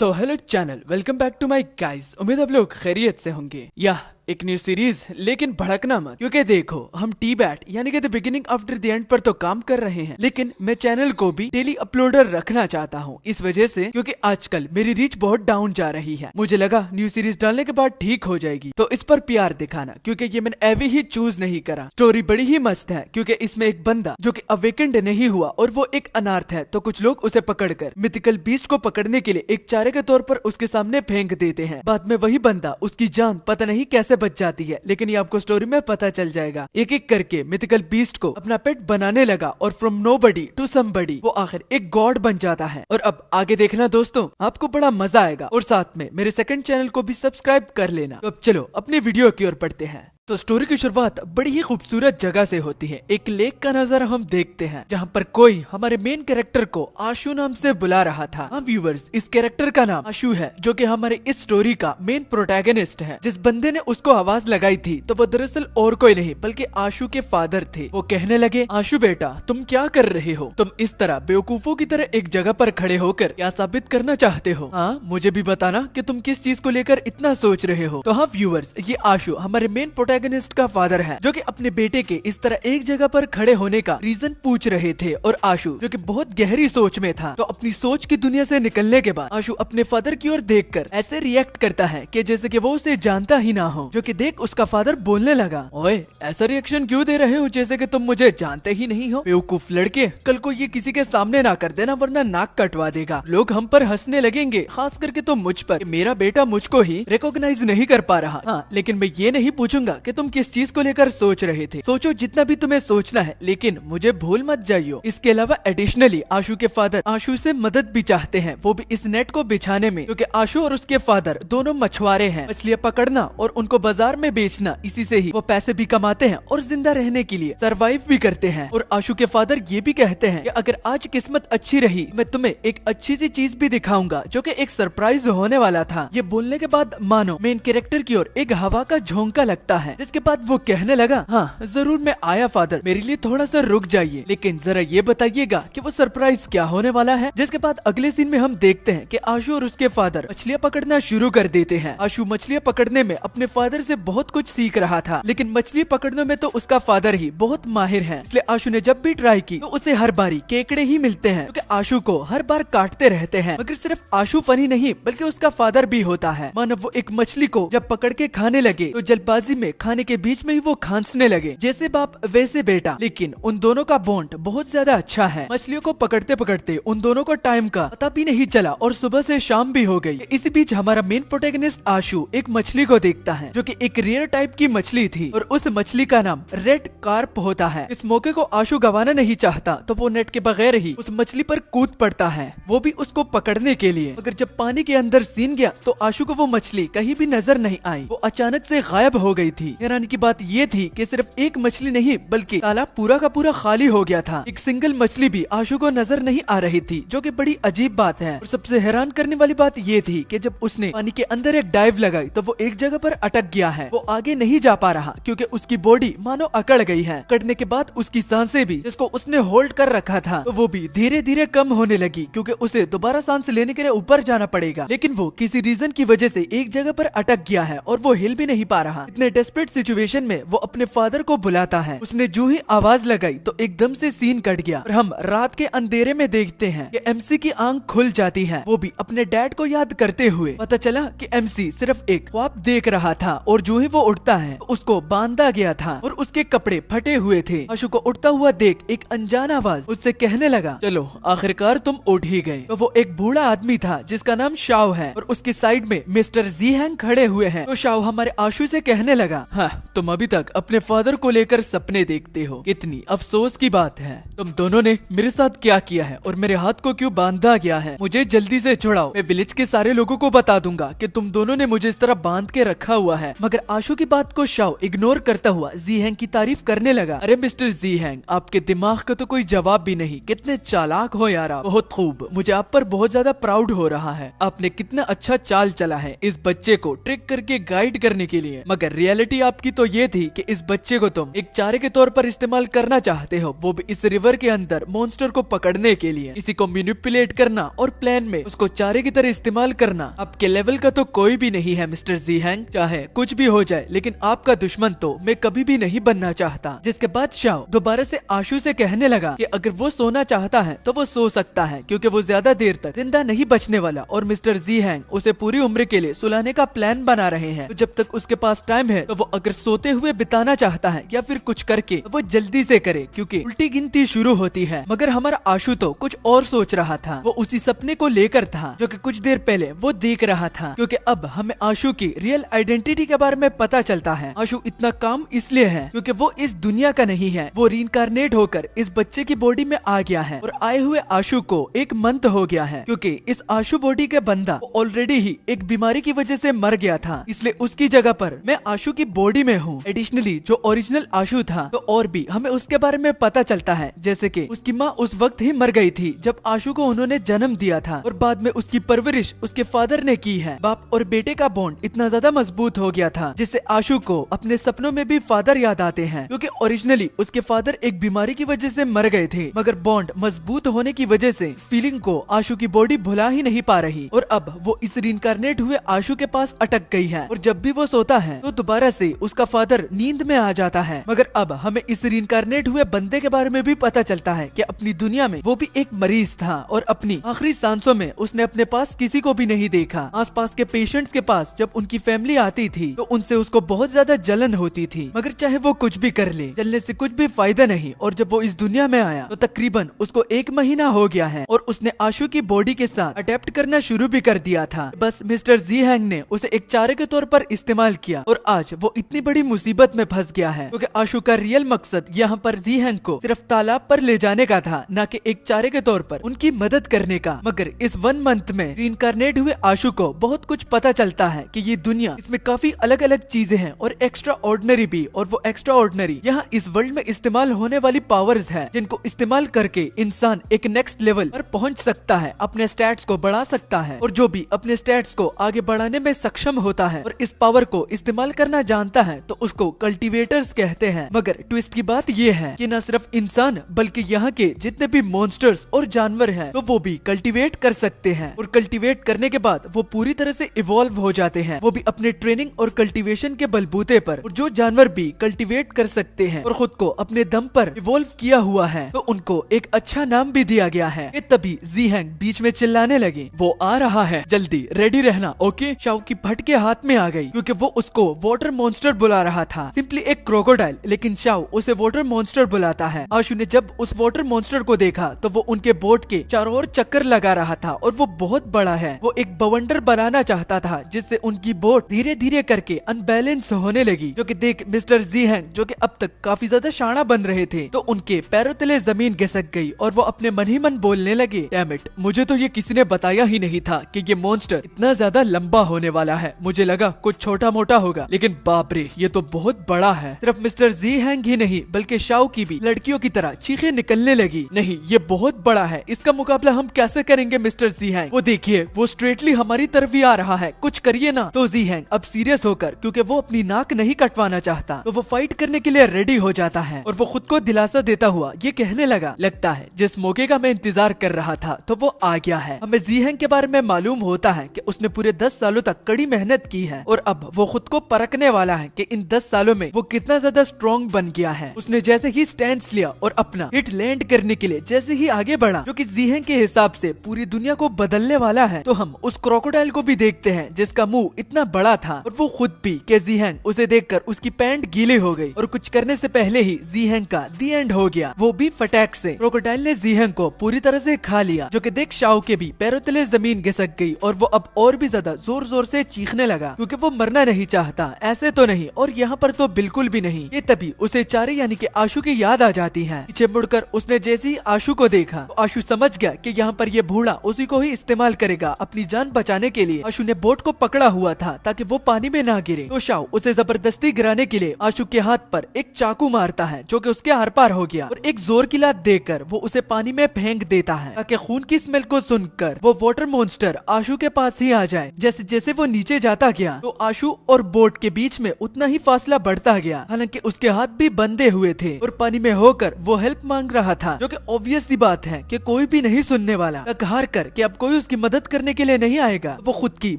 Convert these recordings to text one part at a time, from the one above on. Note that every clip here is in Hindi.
तो hello channel, welcome back to my guys. उम्मीद आप लोग खैरियत से होंगे। या एक न्यू सीरीज, लेकिन भड़कना मत, क्योंकि देखो हम टी बैट यानी कि the beginning after the end पर तो काम कर रहे हैं, लेकिन मैं चैनल को भी डेली अपलोडर रखना चाहता हूँ। इस वजह से क्योंकि आजकल मेरी रीच बहुत डाउन जा रही है, मुझे लगा न्यू सीरीज डालने के बाद ठीक हो जाएगी। तो इस पर प्यार दिखाना, क्योंकि ये मैंने एवी ही चूज नहीं करा। स्टोरी बड़ी ही मस्त है, क्योंकि इसमें एक बंदा जो कि अवेकेंड नहीं हुआ और वो एक अनाथ है, तो कुछ लोग उसे पकड़कर मिथिकल बीस्ट को पकड़ने के लिए एक चारे के तौर पर उसके सामने फेंक देते हैं। बाद में वही बंदा, उसकी जान पता नहीं कैसे बच जाती है, लेकिन ये आपको स्टोरी में पता चल जाएगा। एक एक करके मिथिकल बीस्ट को अपना पेट बनाने लगा और फ्रॉम नोबडी टू समबडी वो आखिर एक गॉड बन जाता है। और अब आगे देखना दोस्तों, आपको बड़ा मजा आएगा, और साथ में मेरे सेकंड चैनल को भी सब्सक्राइब कर लेना। तो अब चलो अपनी वीडियो की ओर बढ़ते हैं। तो स्टोरी की शुरुआत बड़ी ही खूबसूरत जगह से होती है। एक लेक का नजारा हम देखते हैं, जहाँ पर कोई हमारे मेन कैरेक्टर को आशु नाम से बुला रहा था। हाँ व्यूवर्स, इस कैरेक्टर का नाम आशु है, जो कि हमारे इस स्टोरी का मेन प्रोटैगनिस्ट है। जिस बंदे ने उसको आवाज लगाई थी, तो वो दरअसल और कोई नहीं बल्कि आशु के फादर थे। वो कहने लगे, आशु बेटा तुम क्या कर रहे हो? तुम इस तरह बेवकूफों की तरह एक जगह पर खड़े होकर क्या साबित करना चाहते हो? हाँ मुझे भी बताना कि तुम किस चीज को लेकर इतना सोच रहे हो। तो हाँ व्यूवर्स, ये आशु हमारे मेन प्रोटैगनिस्ट का फादर है, जो कि अपने बेटे के इस तरह एक जगह पर खड़े होने का रीजन पूछ रहे थे। और आशु जो कि बहुत गहरी सोच में था, तो अपनी सोच की दुनिया से निकलने के बाद आशु अपने फादर की ओर देखकर ऐसे रिएक्ट करता है कि जैसे कि वो उसे जानता ही ना हो। जो कि देख उसका फादर बोलने लगा, ओए ऐसा रिएक्शन क्यों दे रहे हो जैसे कि तुम मुझे जानते ही नहीं हो? बेवकूफ लड़के, कल को ये किसी के सामने ना कर देना, वरना नाक कटवा देगा। लोग हम पर हंसने लगेंगे, खास करके तो मुझ पर। मेरा बेटा मुझको ही रिकॉग्नाइज नहीं कर पा रहा। हाँ लेकिन मैं ये नहीं पूछूंगा कि तुम किस चीज को लेकर सोच रहे थे। सोचो जितना भी तुम्हें सोचना है, लेकिन मुझे भूल मत जाइयो। इसके अलावा एडिशनली आशु के फादर आशु से मदद भी चाहते हैं, वो भी इस नेट को बिछाने में, क्योंकि आशु और उसके फादर दोनों मछुआरे हैं। मछलियां पकड़ना और उनको बाजार में बेचना, इसी से ही वो पैसे भी कमाते हैं और जिंदा रहने के लिए सरवाइव भी करते हैं। और आशु के फादर ये भी कहते हैं कि अगर आज किस्मत अच्छी रही, मैं तुम्हें एक अच्छी सी चीज भी दिखाऊंगा, जो कि एक सरप्राइज होने वाला था। ये बोलने के बाद मानो मेन कैरेक्टर की ओर एक हवा का झोंका लगता है, जिसके बाद वो कहने लगा, हाँ जरूर मैं आया फादर, मेरे लिए थोड़ा सा रुक जाइए, लेकिन जरा ये बताइएगा कि वो सरप्राइज क्या होने वाला है। जिसके बाद अगले सीन में हम देखते हैं कि आशु और उसके फादर मछलियां पकड़ना शुरू कर देते हैं। आशु मछलियां पकड़ने में अपने फादर से बहुत कुछ सीख रहा था, लेकिन मछली पकड़ने में तो उसका फादर ही बहुत माहिर है। इसलिए आशु ने जब भी ट्राई की, तो उसे हर बारी केकड़े ही मिलते हैं, क्योंकि आशु को हर बार काटते रहते हैं। मगर सिर्फ आशु फनी नहीं, बल्कि उसका फादर भी होता है। मानो वो एक मछली को जब पकड़ के खाने लगे, तो जल्दबाजी में खाने के बीच में ही वो खांसने लगे। जैसे बाप वैसे बेटा, लेकिन उन दोनों का बॉन्ड बहुत ज्यादा अच्छा है। मछलियों को पकड़ते पकड़ते उन दोनों को टाइम का पता भी नहीं चला, और सुबह से शाम भी हो गई। इसी बीच हमारा मेन प्रोटैगनिस्ट आशु एक मछली को देखता है, जो कि एक रेयर टाइप की मछली थी, और उस मछली का नाम रेड कार्प होता है। इस मौके को आशु गंवाना नहीं चाहता, तो वो नेट के बगैर ही उस मछली पर कूद पड़ता है, वो भी उसको पकड़ने के लिए। मगर जब पानी के अंदर सीन गया, तो आशु को वो मछली कहीं भी नजर नहीं आई, वो अचानक से गायब हो गई थी। हैरानी की बात ये थी कि सिर्फ एक मछली नहीं, बल्कि तालाब पूरा का पूरा खाली हो गया था। एक सिंगल मछली भी आशु को नजर नहीं आ रही थी, जो कि बड़ी अजीब बात है। और सबसे हैरान करने वाली बात ये थी कि जब उसने पानी के अंदर एक डाइव लगाई, तो वो एक जगह पर अटक गया है। वो आगे नहीं जा पा रहा, क्योंकि उसकी बॉडी मानो अकड़ गई है। अकड़ने के बाद उसकी सांसें भी, जिसको उसने होल्ड कर रखा था, तो वो भी धीरे धीरे कम होने लगी, क्योंकि उसे दोबारा सांस लेने के लिए ऊपर जाना पड़ेगा। लेकिन वो किसी रीजन की वजह से एक जगह पर अटक गया है, और वो हिल भी नहीं पा रहा। इतने डेस्परेट सिचुएशन में वो अपने फादर को बुलाता है। उसने जो ही आवाज लगाई, तो एकदम से सीन कट गया, और हम रात के अंधेरे में देखते हैं कि एमसी की आंख खुल जाती है, वो भी अपने डैड को याद करते हुए। पता चला कि एमसी सिर्फ एक ख्वाब देख रहा था, और जो ही वो उठता है, तो उसको बांधा गया था और उसके कपड़े फटे हुए थे। आशु को उठता हुआ देख एक अनजान आवाज उससे कहने लगा, चलो आखिरकार तुम उठ ही गए। तो वो एक बूढ़ा आदमी था, जिसका नाम शाओ है, और उसके साइड में मिस्टर जी हैंग खड़े हुए हैं। तो शाओ हमारे आशु से कहने लगा, हाँ तुम अभी तक अपने फादर को लेकर सपने देखते हो, कितनी अफसोस की बात है। तुम दोनों ने मेरे साथ क्या किया है, और मेरे हाथ को क्यों बांधा गया है? मुझे जल्दी से छुड़ाओ, मैं विलेज के सारे लोगों को बता दूंगा कि तुम दोनों ने मुझे इस तरह बांध के रखा हुआ है। मगर आशु की बात को शाओ इग्नोर करता हुआ जी हैंग की तारीफ करने लगा। अरे मिस्टर जी हैंग, आपके दिमाग का तो कोई जवाब भी नहीं, कितने चालाक हो यार आप। बहुत खूब, मुझे आप पर बहुत ज्यादा प्राउड हो रहा है। आपने कितना अच्छा चाल चला है इस बच्चे को ट्रिक करके गाइड करने के लिए। मगर रियलिटी प्रायोरिटी आपकी तो ये थी कि इस बच्चे को तुम एक चारे के तौर पर इस्तेमाल करना चाहते हो, वो भी इस रिवर के अंदर मॉन्स्टर को पकड़ने के लिए। इसी को मैनिपुलेट करना और प्लान में उसको चारे की तरह इस्तेमाल करना आपके लेवल का तो कोई भी नहीं है मिस्टर जी हैंग। चाहे कुछ भी हो जाए लेकिन आपका दुश्मन तो मैं कभी भी नहीं बनना चाहता। जिसके बाद शाओ दोबारा से आशु से कहने लगा कि अगर वो सोना चाहता है तो वो सो सकता है, क्योंकि वो ज्यादा देर तक जिंदा नहीं बचने वाला और मिस्टर जी हैंग उसे पूरी उम्र के लिए सुलाने का प्लान बना रहे हैं। तो जब तक उसके पास टाइम है तो वो अगर सोते हुए बिताना चाहता है या फिर कुछ करके तो वो जल्दी से करे, क्योंकि उल्टी गिनती शुरू होती है। मगर हमारा आशु तो कुछ और सोच रहा था, वो उसी सपने को लेकर था जो कि कुछ देर पहले वो देख रहा था। क्योंकि अब हमें आशु की रियल आइडेंटिटी के बारे में पता चलता है। आशु इतना काम इसलिए है क्योंकि वो इस दुनिया का नहीं है, वो रीइंकार्नेट होकर इस बच्चे की बॉडी में आ गया है और आए हुए आशु को एक मंथ हो गया है, क्योंकि इस आशु बॉडी के बंदा ऑलरेडी ही एक बीमारी की वजह से मर गया था, इसलिए उसकी जगह पर मैं आशु की बॉडी में हूँ। एडिशनली जो ओरिजिनल आशु था तो और भी हमें उसके बारे में पता चलता है, जैसे कि उसकी माँ उस वक्त ही मर गई थी जब आशु को उन्होंने जन्म दिया था और बाद में उसकी परवरिश उसके फादर ने की है। बाप और बेटे का बॉन्ड इतना ज्यादा मजबूत हो गया था जिससे आशु को अपने सपनों में भी फादर याद आते हैं, क्योंकि ओरिजिनली उसके फादर एक बीमारी की वजह से मर गए थे, मगर बॉन्ड मजबूत होने की वजह से फीलिंग को आशु की बॉडी भुला ही नहीं पा रही और अब वो इस रीइंकार्नेट हुए आशु के पास अटक गई है और जब भी वो सोता है तो दोबारा से उसका फादर नींद में आ जाता है। मगर अब हमें इस रीइंकार्नेट हुए बंदे के बारे में भी पता चलता है कि अपनी दुनिया में वो भी एक मरीज था और अपनी आखिरी सांसों में उसने अपने पास किसी को भी नहीं देखा। आसपास के पेशेंट्स के पास जब उनकी फैमिली आती थी तो उनसे उसको बहुत ज्यादा जलन होती थी, मगर चाहे वो कुछ भी कर ले जलने से कुछ भी फायदा नहीं। और जब वो इस दुनिया में आया तो तकरीबन उसको 1 महीना हो गया है और उसने आशु की बॉडी के साथ अडेप्ट करना शुरू भी कर दिया था। बस मिस्टर जी हैंग ने उसे एक चारे के तौर पर इस्तेमाल किया और आज वो इतनी बड़ी मुसीबत में फंस गया है, क्योंकि आशु का रियल मकसद यहाँ पर जी हैंग को सिर्फ तालाब पर ले जाने का था, न कि एक चारे के तौर पर उनकी मदद करने का। मगर इस 1 मंथ में रीइंकार्नेट हुए आशु को बहुत कुछ पता चलता है कि ये दुनिया, इसमें काफी अलग अलग चीजें हैं और एक्स्ट्रा ऑर्डिनरी भी, और वो एक्स्ट्रा ऑर्डिनरी यहाँ इस वर्ल्ड में इस्तेमाल होने वाली पावर्स है जिनको इस्तेमाल करके इंसान एक नेक्स्ट लेवल पर पहुंच सकता है, अपने स्टैट्स को बढ़ा सकता है और जो भी अपने स्टैट्स को आगे बढ़ाने में सक्षम होता है और इस पावर को इस्तेमाल करना जानता है तो उसको कल्टीवेटर्स कहते हैं। मगर ट्विस्ट की बात ये है कि न सिर्फ इंसान बल्कि यहाँ के जितने भी मॉन्स्टर्स और जानवर हैं तो वो भी कल्टीवेट कर सकते हैं और कल्टीवेट करने के बाद वो पूरी तरह से इवॉल्व हो जाते हैं, वो भी अपने ट्रेनिंग और कल्टीवेशन के बलबूते पर। और जो जानवर भी कल्टीवेट कर सकते हैं और खुद को अपने दम पर इवॉल्व किया हुआ है तो उनको एक अच्छा नाम भी दिया गया है। तभी जी हैंग बीच में चिल्लाने लगे, वो आ रहा है, जल्दी रेडी रहना, ओके। शाओ की फटके हाथ में आ गई क्योंकि वो उसको वाटर मॉन्स्टर बुला रहा था, सिंपली एक क्रोकोडाइल, लेकिन शाओ उसे वाटर मॉन्स्टर बुलाता है। आशु ने जब उस वाटर मॉन्स्टर को देखा तो वो उनके बोट के चारों ओर चक्कर लगा रहा था और वो बहुत बड़ा है। वो एक बवंडर बनाना चाहता था जिससे उनकी बोट धीरे धीरे करके अनबैलेंस होने लगी, जो कि देख मिस्टर जी हैंग, जो कि अब तक काफी ज्यादा शाना बन रहे थे, तो उनके पैरों तले जमीन घिसक गई और वो अपने मन ही मन बोलने लगे, डैम इट, मुझे तो ये किसी ने बताया ही नहीं था कि ये मॉन्स्टर इतना ज्यादा लंबा होने वाला है। मुझे लगा कुछ छोटा मोटा होगा, लेकिन बाप रे ये तो बहुत बड़ा है। सिर्फ मिस्टर जी हैंग ही नहीं बल्कि शाओ की भी लड़कियों की तरह चीखें निकलने लगी, नहीं ये बहुत बड़ा है, इसका मुकाबला हम कैसे करेंगे मिस्टर जी हैंग, वो देखिए वो स्ट्रेटली हमारी तरफ ही आ रहा है, कुछ करिए ना। तो जी हैंग अब सीरियस होकर, क्योंकि वो अपनी नाक नहीं कटवाना चाहता, तो वो फाइट करने के लिए रेडी हो जाता है और वो खुद को दिलासा देता हुआ ये कहने लगा, लगता है जिस मौके का मैं इंतजार कर रहा था तो वो आ गया है। हमें जी हैंग के बारे में मालूम होता है कि उसने पूरे 10 सालों तक कड़ी मेहनत की है और अब वो खुद को परखने वाला है कि इन 10 सालों में वो कितना ज्यादा स्ट्रॉन्ग बन गया है। उसने जैसे ही स्टैंड लिया और अपना हिट लैंड करने के लिए जैसे ही आगे बढ़ा, जो कि जी हैंग के हिसाब से पूरी दुनिया को बदलने वाला है, तो हम उस क्रोकोडाइल को भी देखते हैं जिसका मुंह इतना बड़ा था और वो खुद भी कि जी हैंग उसे देखकर उसकी पैंट गीली हो गई और कुछ करने से पहले ही जी हैंग का दी एंड हो गया, वो भी फटाक से। क्रोकोडाइल ने जी हैंग को पूरी तरह से खा लिया, जो कि देख शाओ के भी पैरों तले जमीन घिसक गई और वो अब और भी ज्यादा जोर जोर से चीखने लगा, क्योंकि वो मरना नहीं चाहता, ऐसे तो नहीं, और यहाँ पर तो बिल्कुल भी नहीं। ये तभी उसे चारे यानी कि आशु की याद आ जाती है। पीछे मुड़कर उसने जैसे ही आशु को देखा तो आशु समझ गया कि यहाँ पर ये बूढ़ा उसी को ही इस्तेमाल करेगा अपनी जान बचाने के लिए। आशु ने बोट को पकड़ा हुआ था ताकि वो पानी में ना गिरे, तो शाओ उसे जबरदस्ती गिराने के लिए आशु के हाथ पर एक चाकू मारता है, जो कि उसके आर पार हो गया और एक जोर की लात देकर वो उसे पानी में फेंक देता है ताकि खून की स्मेल को सुनकर वो वाटर मॉन्स्टर आशु के पास ही आ जाए। जैसे जैसे वो नीचे जाता गया तो आशु और बोट के बीच में उतना ही फासला बढ़ता गया। हालांकि उसके हाथ भी बंधे हुए थे और पानी में होकर वो हेल्प मांग रहा था, जो कि ऑब्वियस सी बात है कि कोई भी नहीं सुनने वाला। हार कर कि अब कोई उसकी मदद करने के लिए नहीं आएगा, वो खुद की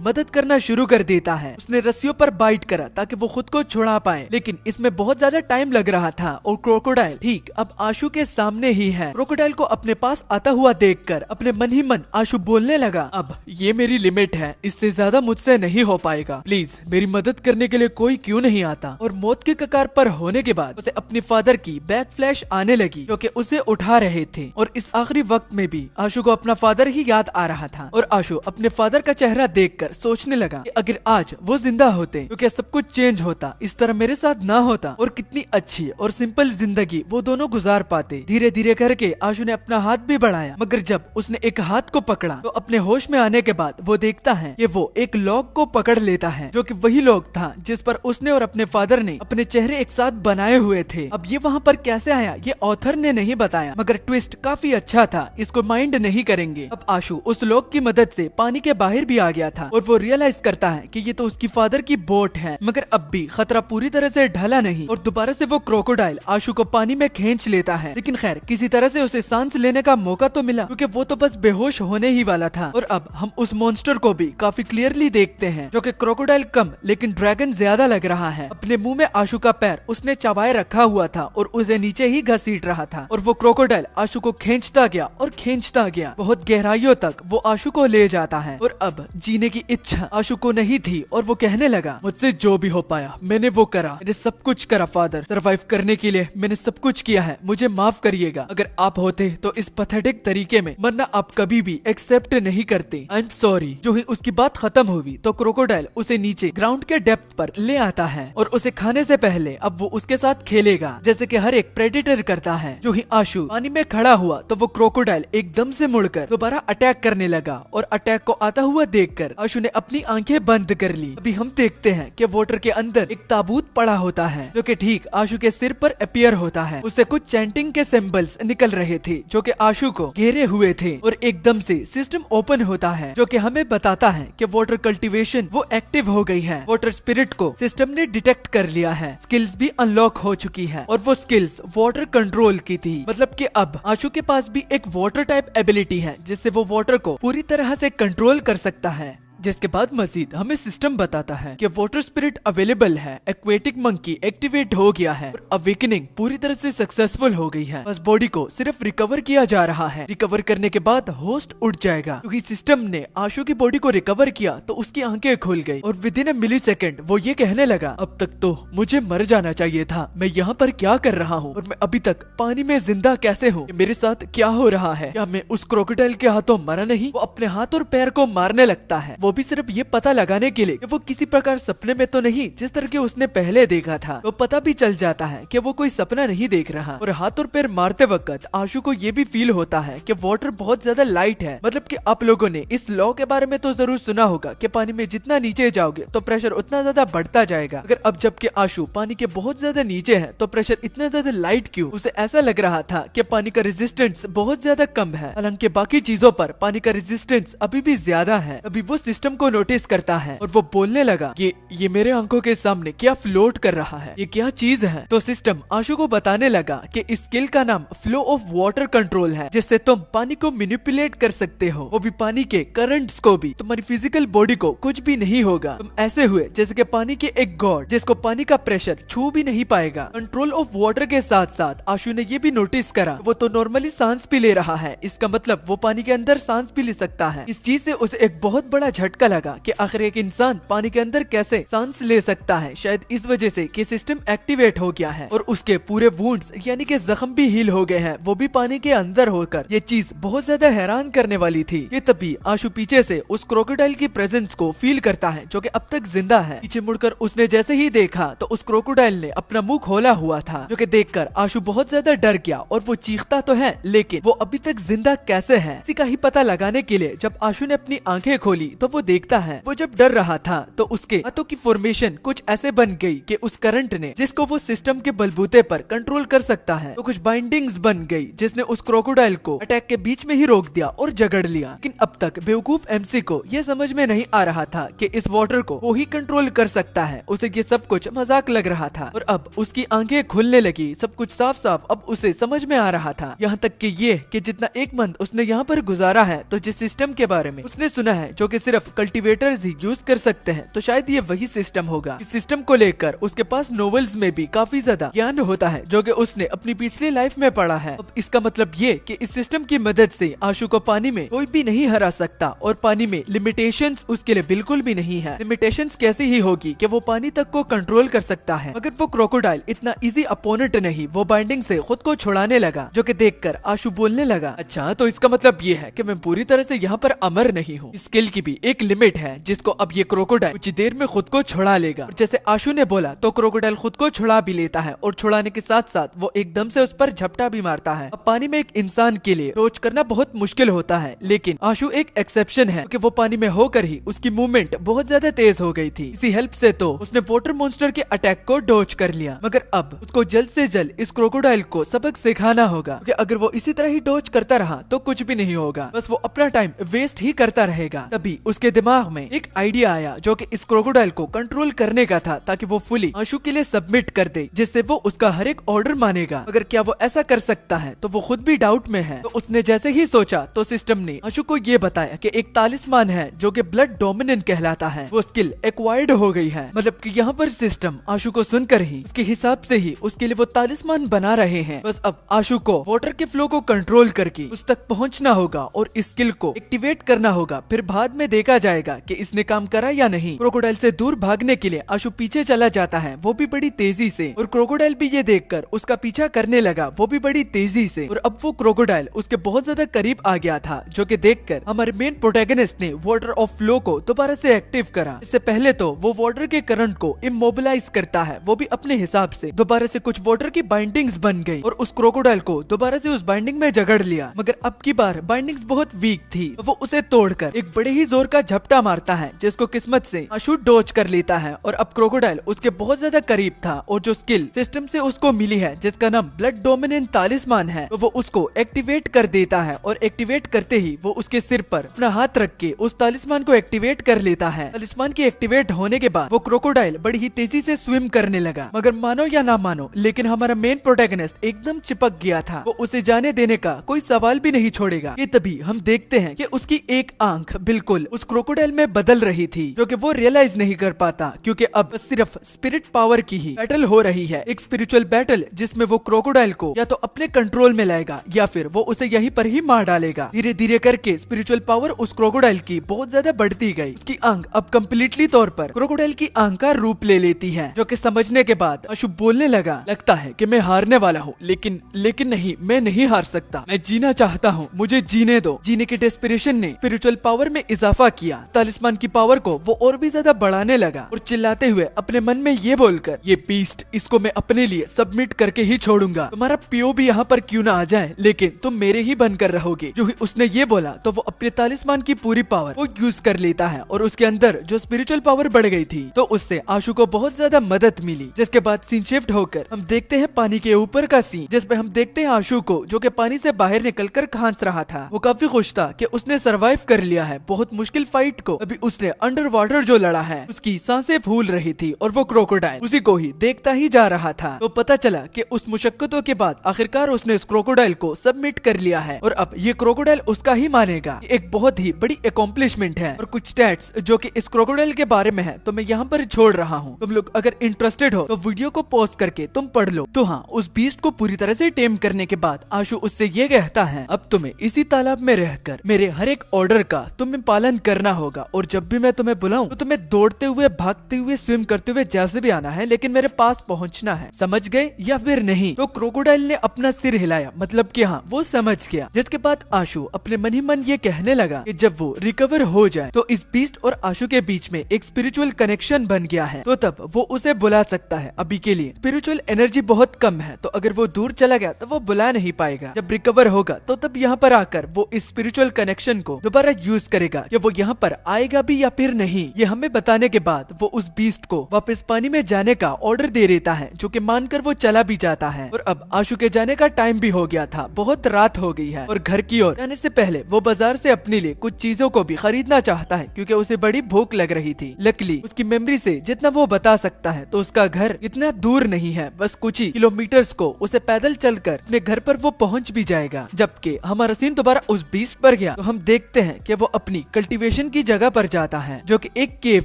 मदद करना शुरू कर देता है। उसने रस्सियों पर बाइट करा ताकि वो खुद को छुड़ा पाए, लेकिन इसमें बहुत ज्यादा टाइम लग रहा था और क्रोकोडाइल ठीक अब आशु के सामने ही है। क्रोकोडाइल को अपने पास आता हुआ देखकर अपने मन ही मन आशु बोलने लगा, अब ये मेरी लिमिट है, इससे ज्यादा मुझसे नहीं हो पाएगा, प्लीज मेरी मदद करने के लिए कोई क्यों नहीं आता। और मौत के कगार पर होने के बाद उसे अपने फादर की बैक फ्लैश आने लगी, जो कि उसे उठा रहे थे। और इस आखिरी वक्त में भी आशु को अपना फादर ही याद आ रहा था और आशु अपने फादर का चेहरा देखकर सोचने लगा कि अगर आज वो जिंदा होते तो क्या सब कुछ चेंज होता, इस तरह मेरे साथ ना होता और कितनी अच्छी और सिंपल जिंदगी वो दोनों गुजार पाते। धीरे धीरे करके आशु ने अपना हाथ भी बढ़ाया, मगर जब उसने एक हाथ को पकड़ा तो अपने होश में आने के बाद वो देखता है कि वो एक लॉग को पकड़ लेता है, जो कि वही लॉग था जिस पर उसने और अपने फादर ने अपने चेहरे एक साथ बनाए हुए थे। अब ये वहाँ पर कैसे आया ये ऑथर ने नहीं बताया, मगर ट्विस्ट काफी अच्छा था, इसको माइंड नहीं करेंगे। अब आशु उस लॉग की मदद से पानी के बाहर भी आ गया था और वो रियलाइज करता है कि ये तो उसकी फादर की बोट है, मगर अब भी खतरा पूरी तरह से ढला नहीं और दोबारा से वो क्रोकोडाइल आशु को पानी में खींच लेता है। लेकिन खैर किसी तरह से उसे सांस लेने का मौका तो मिला, क्योंकि वो तो बस बेहोश होने ही वाला था। और अब हम उस मॉन्स्टर को भी काफी क्लियरली देखते हैं, जो कि क्रोकोडाइल कम लेकिन ड्रैगन ज्यादा लग रहा है। अपने मुंह में आशु का पैर उसने चबाए रखा हुआ था और उसे नीचे ही घसीट रहा था और वो क्रोकोडाइल आशु को खींचता गया और खींचता गया, बहुत गहराइयों तक वो आशु को ले जाता है। और अब जीने की इच्छा आशु को नहीं थी और वो कहने लगा, मुझसे जो भी हो पाया मैंने वो करा, मैंने सब कुछ करा फादर, सरवाइव करने के लिए मैंने सब कुछ किया है, मुझे माफ करिएगा। अगर आप होते तो इस पैथेटिक तरीके में मरना आप कभी भी एक्सेप्ट नहीं करते, आई एम सॉरी। जो ही उसकी बात खत्म हुई तो क्रोकोडाइल उसे नीचे ग्राउंड के डेप्थ पर ले आता है और उसे खाने से पहले अब वो उसके साथ खेलेगा, जैसे कि हर एक प्रेडेटर करता है। जो ही आशु पानी में खड़ा हुआ तो वो क्रोकोडाइल एकदम से मुड़कर दोबारा अटैक करने लगा और अटैक को आता हुआ देखकर आशु ने अपनी आंखें बंद कर ली। अभी हम देखते हैं कि वाटर के अंदर एक ताबूत पड़ा होता है, जो कि ठीक आशु के सिर पर अपीयर होता है। उससे कुछ चैंटिंग के सिंबल्स निकल रहे थे, जो कि आशु को घेरे हुए थे और एकदम से सिस्टम ओपन होता है, जो कि हमें बताता है कि वाटर कल्टीवेशन वो एक्टिव हो गई है। वाटर स्पिरिट को सिस्टम ने डिटेक्ट कर लिया है, स्किल्स भी अनलॉक हो चुकी है और वो स्किल्स वाटर कंट्रोल की थी। मतलब कि अब आशु के पास भी एक वाटर टाइप एबिलिटी है, जिससे वो वाटर को पूरी तरह से कंट्रोल कर सकता है। जिसके बाद मजीद हमें सिस्टम बताता है कि वाटर स्पिरिट अवेलेबल है, एक्वेटिक मंकी एक्टिवेट हो गया है और अवेकनिंग पूरी तरह से सक्सेसफुल हो गई है। बस बॉडी को सिर्फ रिकवर किया जा रहा है, रिकवर करने के बाद होस्ट उठ जाएगा। क्योंकि सिस्टम ने आशु की बॉडी को रिकवर किया तो उसकी आंखें खुल गई और with in a milli second वो ये कहने लगा, अब तक तो मुझे मर जाना चाहिए था, मैं यहाँ पर क्या कर रहा हूँ और मैं अभी तक पानी में जिंदा कैसे हूँ, मेरे साथ क्या हो रहा है, क्या मैं उस क्रोकोडाइल के हाथों मरा नहीं। वो अपने हाथ और पैर को मारने लगता है, वो भी सिर्फ ये पता लगाने के लिए कि वो किसी प्रकार सपने में तो नहीं जिस तरह के उसने पहले देखा था। वो पता भी चल जाता है कि वो कोई सपना नहीं देख रहा और हाथ और पैर मारते वक्त आशु को ये भी फील होता है कि वाटर बहुत ज्यादा लाइट है। मतलब कि आप लोगों ने इस लॉ के बारे में तो जरूर सुना होगा कि पानी में जितना नीचे जाओगे तो प्रेशर उतना ज्यादा बढ़ता जाएगा। अगर अब जबकि आशु पानी के बहुत ज्यादा नीचे है तो प्रेशर इतना ज्यादा लाइट क्यों? उसे ऐसा लग रहा था कि पानी का रेजिस्टेंस बहुत ज्यादा कम है, हालांकि बाकी चीजों पर पानी का रेजिस्टेंस अभी भी ज्यादा है। अभी वो सिस्टम को नोटिस करता है और वो बोलने लगा, ये मेरे आंखों के सामने क्या फ्लोट कर रहा है, ये क्या चीज है? तो सिस्टम आशु को बताने लगा कि इस स्किल का नाम फ्लो ऑफ वाटर कंट्रोल है, जिससे तुम पानी को मैनिपुलेट कर सकते हो, वो भी पानी के करंट्स को भी। तुम्हारी फिजिकल बॉडी को कुछ भी नहीं होगा, तुम ऐसे हुए जैसे कि पानी के एक गॉड जिसको पानी का प्रेशर छू भी नहीं पाएगा। कंट्रोल ऑफ वाटर के साथ साथ आशु ने ये भी नोटिस करा वो तो नॉर्मली सांस भी ले रहा है, इसका मतलब वो पानी के अंदर सांस भी ले सकता है। इस चीज से उसे एक बहुत बड़ा झटका लगा कि आखिर एक इंसान पानी के अंदर कैसे सांस ले सकता है। शायद इस वजह से कि सिस्टम एक्टिवेट हो गया है और उसके पूरे वुंड्स यानी कि जख्म भी हील हो गए हैं, वो भी पानी के अंदर होकर। ये चीज बहुत ज्यादा हैरान करने वाली थी। ये तभी आशु पीछे से उस क्रोकोडाइल की प्रेजेंस को फील करता है, जो कि अब तक जिंदा है। पीछे मुड़कर उसने जैसे ही देखा तो उस क्रोकोडाइल ने अपना मुंह खोला हुआ था, जो कि देखकर आशु बहुत ज्यादा डर गया और वो चीखता तो है लेकिन वो अभी तक जिंदा कैसे है, इसी का ही पता लगाने के लिए जब आशु ने अपनी आंखें खोली तो वो वो देखता है वो जब डर रहा था तो उसके हाथों की फॉर्मेशन कुछ ऐसे बन गई कि उस करंट ने जिसको वो सिस्टम के बलबूते पर कंट्रोल कर सकता है तो कुछ बाइंडिंग्स बन गई जिसने उस क्रोकोडाइल को अटैक के बीच में ही रोक दिया और जगड़ लिया। लेकिन अब तक बेवकूफ एमसी को ये समझ में नहीं आ रहा था कि इस वाटर को वो ही कंट्रोल कर सकता है। उसे ये सब कुछ मजाक लग रहा था और अब उसकी आंखें खुलने लगी, सब कुछ साफ साफ अब उसे समझ में आ रहा था। यहाँ तक कि ये कि जितना एक मंथ उसने यहाँ पर गुजारा है तो जिस सिस्टम के बारे में उसने सुना है जो कि सिर्फ कल्टीवेटर्स ही यूज कर सकते हैं तो शायद ये वही सिस्टम होगा। इस सिस्टम को लेकर उसके पास नॉवेल्स में भी काफी ज्यादा ज्ञान होता है जो कि उसने अपनी पिछली लाइफ में पढ़ा है। अब इसका मतलब ये कि इस सिस्टम की मदद से आशु को पानी में कोई भी नहीं हरा सकता और पानी में लिमिटेशंस उसके लिए बिल्कुल भी नहीं है। लिमिटेशंस कैसी ही होगी कि वो पानी तक को कंट्रोल कर सकता है मगर वो क्रोकोडाइल इतना इजी अपोनेंट नहीं। वो बाइंडिंग से खुद को छुड़ाने लगा जो कि देखकर आशु बोलने लगा, अच्छा तो इसका मतलब ये है कि मैं पूरी तरह से यहाँ पर अमर नहीं हूँ। स्किल की भी एक लिमिट है जिसको अब ये क्रोकोडाइल कुछ देर में खुद को छुड़ा लेगा। और जैसे आशु ने बोला तो क्रोकोडाइल खुद को छुड़ा भी लेता है और छुड़ाने के साथ साथ वो एकदम से उस पर झपटा भी मारता है। अब पानी में एक इंसान के लिए रोच करना बहुत मुश्किल होता है लेकिन आशु एक एक्सेप्शन है क्योंकि वो पानी में होकर ही उसकी मूवमेंट बहुत ज्यादा तेज हो गई थी। इसी हेल्प से तो उसने वाटर मॉन्स्टर के अटैक को डॉज कर लिया। मगर अब उसको जल्द से जल्द इस क्रोकोडाइल को सबक सिखाना होगा क्योंकि अगर वो इसी तरह ही डॉज करता रहा तो कुछ भी नहीं होगा, बस वो अपना टाइम वेस्ट ही करता रहेगा। तभी उसके दिमाग में एक आइडिया आया जो कि इस क्रोकोडाइल को कंट्रोल करने का था ताकि वो फुली आशु के लिए सबमिट कर दे जिससे वो उसका हर एक ऑर्डर मानेगा। मगर क्या वो ऐसा कर सकता है तो वो खुद भी डाउट में है। तो उसने जैसे ही सोचा तो सिस्टम ने आशु को ये बताया कि एक तालिस्मान है जो कि ब्लड डोमिनेंट कहलाता है, वो स्किल एक्वायर्ड हो गई है। मतलब कि यहाँ पर सिस्टम आशु को सुनकर ही उसके हिसाब से ही उसके लिए वो तालिस्मान बना रहे हैं। बस अब आशु को वाटर के फ्लो को कंट्रोल करके उस तक पहुंचना होगा और इस स्किल को एक्टिवेट करना होगा, फिर बाद में देखा जाएगा कि इसने काम करा या नहीं। क्रोकोडाइल से दूर भागने के लिए आशु पीछे चला जाता है, वो भी बड़ी तेजी से, और क्रोकोडाइल भी ये देखकर उसका पीछा करने लगा, वो भी बड़ी तेजी से। और अब वो क्रोकोडाइल उसके बहुत ज्यादा करीब आ गया था जो कि देखकर हमारे मेन प्रोटैगनिस्ट ने वाटर ऑफ फ्लो को दोबारा से एक्टिव करा। इससे पहले तो वो वाटर के करंट को इमोबिलाइज करता है, वो भी अपने हिसाब से। दोबारा से कुछ वाटर की बाइंडिंग्स बन गई और उस क्रोकोडाइल को दोबारा से उस बाइंडिंग में जगड़ लिया। मगर अब की बार बाइंडिंग्स बहुत वीक थी तो वो उसे तोड़कर एक बड़े ही जोर का झपटा मारता है जिसको किस्मत से आशु डॉज कर लेता है। और अब क्रोकोडाइल उसके बहुत ज्यादा करीब था और जो स्किल सिस्टम से उसको मिली है जिसका नाम ब्लड डोमिनेंट तालिस्मान है तो वो उसको एक्टिवेट कर देता है। और एक्टिवेट करते ही वो उसके सिर पर अपना हाथ रख के उस तालिस्मान को एक्टिवेट कर लेता है। तालिस्मान के एक्टिवेट होने के बाद वो क्रोकोडाइल बड़ी ही तेजी से स्विम करने लगा। मगर मानो या ना मानो लेकिन हमारा मेन प्रोटैगनिस्ट एकदम चिपक गया था, वो उसे जाने देने का कोई सवाल भी नहीं छोड़ेगा। ये तभी हम देखते हैं कि उसकी एक आंख बिल्कुल उस क्रोकोडाइल में बदल रही थी जो कि वो रियलाइज नहीं कर पाता क्योंकि अब सिर्फ स्पिरिट पावर की ही बैटल हो रही है, एक स्पिरिचुअल बैटल जिसमें वो क्रोकोडाइल को या तो अपने कंट्रोल में लाएगा या फिर वो उसे यहीं पर ही मार डालेगा। धीरे धीरे करके स्पिरिचुअल पावर उस क्रोकोडाइल की बहुत ज्यादा बढ़ती गई। उसकी आंख अब कम्प्लीटली तौर पर क्रोकोडाइल की आंख का रूप ले लेती है जो कि समझने के बाद आशु बोलने लगा, लगता है कि मैं हारने वाला हूँ लेकिन नहीं, मैं नहीं हार सकता, मैं जीना चाहता हूँ, मुझे जीने दो। जीने के डेस्पिरेशन ने स्पिरिचुअल पावर में इजाफा किया। तालिस्मान की पावर को वो और भी ज्यादा बढ़ाने लगा और चिल्लाते हुए अपने मन में ये बोलकर, ये बीस्ट, इसको मैं अपने लिए सबमिट करके ही छोड़ूंगा, तुम्हारा पीओ भी यहाँ पर क्यों ना आ जाए लेकिन तुम मेरे ही बनकर रहोगे। जो ही उसने ये बोला तो वो अपने तालिस्मान की पूरी पावर वो यूज कर लेता है और उसके अंदर जो स्पिरिचुअल पावर बढ़ गई थी तो उससे आशु को बहुत ज्यादा मदद मिली। जिसके बाद सीन शिफ्ट होकर हम देखते हैं पानी के ऊपर का सीन जिसपे हम देखते हैं आशु को जो कि पानी से बाहर निकलकर खांस रहा था। वो काफी खुश था कि उसने सरवाइव कर लिया है बहुत मुश्किल फाइट को। अभी उसने अंडर वाटर जो लड़ा है उसकी सांसें फूल रही थी और वो क्रोकोडाइल उसी को ही देखता ही जा रहा था। तो पता चला कि उस मुशक्कतों के बाद आखिरकार उसने इस क्रोकोडाइल को सबमिट कर लिया है और अब ये क्रोकोडाइल उसका ही मानेगा। एक बहुत ही बड़ी अकॉम्प्लिशमेंट है और कुछ स्टैट्स जो कि इस क्रोकोडाइल के बारे में है तो मैं यहाँ पर छोड़ रहा हूँ। तुम लोग अगर इंटरेस्टेड हो तो वीडियो को पॉज करके तुम पढ़ लो। तो हाँ, उस बीस्ट को पूरी तरह से टेम करने के बाद आशु उससे ये कहता है, अब तुम्हें इसी तालाब में रहकर मेरे हर एक ऑर्डर का तुम्हें पालन करना होगा और जब भी मैं तुम्हें बुलाऊं तो तुम्हें दौड़ते हुए, भागते हुए, स्विम करते हुए जैसे भी आना है लेकिन मेरे पास पहुंचना है। समझ गए या फिर नहीं? तो क्रोकोडाइल ने अपना सिर हिलाया, मतलब कि हाँ, वो समझ गया। जिसके बाद आशु अपने मन ही मन ये कहने लगा कि जब वो रिकवर हो जाए तो इस बीस्ट और आशु के बीच में एक स्पिरिचुअल कनेक्शन बन गया है तो तब वो उसे बुला सकता है। अभी के लिए स्पिरिचुअल एनर्जी बहुत कम है तो अगर वो दूर चला गया तो वो बुला नहीं पाएगा। जब रिकवर होगा तो तब यहाँ पर आकर वो इस स्पिरिचुअल कनेक्शन को दोबारा यूज करेगा। जब वो यहाँ यहाँ पर आएगा भी या फिर नहीं। ये हमें बताने के बाद वो उस बीस्ट को वापस पानी में जाने का ऑर्डर दे देता है, जो कि मानकर वो चला भी जाता है। और अब आशु के जाने का टाइम भी हो गया था, बहुत रात हो गई है और घर की ओर जाने से पहले वो बाजार से अपने लिए कुछ चीजों को भी खरीदना चाहता है, क्योंकि उसे बड़ी भूख लग रही थी। लकीली उसकी मेमोरी से जितना वो बता सकता है तो उसका घर इतना दूर नहीं है, बस कुछ ही किलोमीटर्स को उसे पैदल चलकर अपने घर पर वो पहुंच भी जाएगा। जबकि हमारा सीन दोबारा उस बीस्ट पर गया तो हम देखते हैं कि वो अपनी कल्टीवेशन की जगह पर जाता है, जो कि एक केव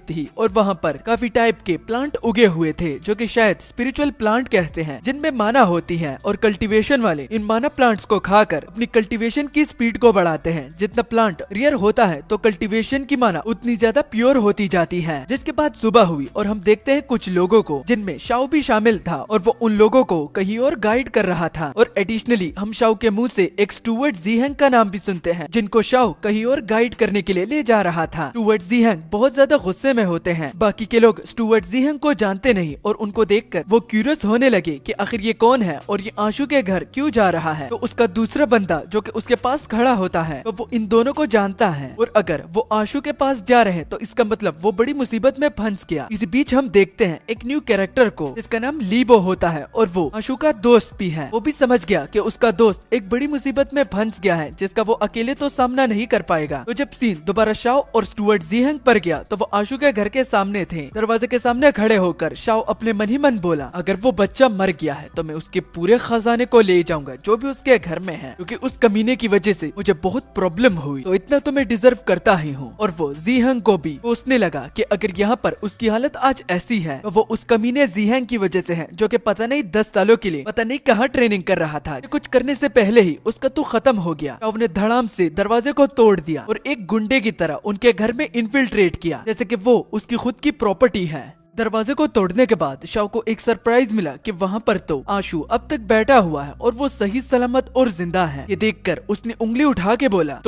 थी और वहाँ पर काफी टाइप के प्लांट उगे हुए थे, जो कि शायद स्पिरिचुअल प्लांट कहते हैं, जिनमें माना होती है। और कल्टीवेशन वाले इन माना प्लांट्स को खाकर अपनी कल्टीवेशन की स्पीड को बढ़ाते हैं। जितना प्लांट रेयर होता है तो कल्टीवेशन की माना उतनी ज्यादा प्योर होती जाती है। जिसके बाद सुबह हुई और हम देखते हैं कुछ लोगों को, जिनमें शाओ भी शामिल था और वो उन लोगों को कहीं और गाइड कर रहा था। और एडिशनली हम शाओ के मुंह से एक स्टुअर्ट जीहेंग का नाम भी सुनते हैं, जिनको शाओ कहीं और गाइड करने के लिए ले जा रहा था। स्टुअर्ट जीहेंग बहुत ज्यादा गुस्से में होते हैं। बाकी के लोग स्टुअर्ट जीहेंग को जानते नहीं और उनको देखकर वो क्यूरियस होने लगे कि आखिर ये कौन है और ये आशु के घर क्यों जा रहा है। तो उसका दूसरा बंदा जो कि उसके पास खड़ा होता है तो वो इन दोनों को जानता है, और अगर वो आशु के पास जा रहे हैं तो इसका मतलब वो बड़ी मुसीबत में फंस गया। इसी बीच हम देखते हैं एक न्यू कैरेक्टर को, जिसका नाम लीबो होता है और वो आशु का दोस्त भी है। वो भी समझ गया कि उसका दोस्त एक बड़ी मुसीबत में फंस गया है, जिसका वो अकेले तो सामना नहीं कर पाएगा। तो जब सीन दोबारा शाओ और स्टुअर्ट जीहेंग पर गया तो वो आशु के घर के सामने थे। दरवाजे के सामने खड़े होकर शाओ अपने मन ही मन बोला, अगर वो बच्चा मर गया है तो मैं उसके पूरे खजाने को ले जाऊंगा जो भी उसके घर में है, क्योंकि उस कमीने की वजह से मुझे बहुत प्रॉब्लम हुई, तो इतना तो मैं डिजर्व करता ही हूँ। और वो जीहेंग को भी सोचने लगा कि अगर यहाँ पर उसकी हालत आज ऐसी है तो वो उस कमीने जीहेंग की वजह से है, जो कि पता नहीं 10 सालों के लिए पता नहीं कहाँ ट्रेनिंग कर रहा था। कुछ करने से पहले ही उसका तो खत्म हो गया। उसने धड़ाम से दरवाजे को तोड़ दिया और एक गुंडे की तरह उनके घर में इन्फिल्ट्रेट किया, जैसे कि वो उसकी खुद की प्रॉपर्टी है। दरवाजे को तोड़ने के बाद शाओ को एक सरप्राइज मिला कि वहाँ पर तो आशु अब तक बैठा हुआ है और वो सही सलामत और जिंदा है। ये देखकर उसने उंगली उठा के बोला,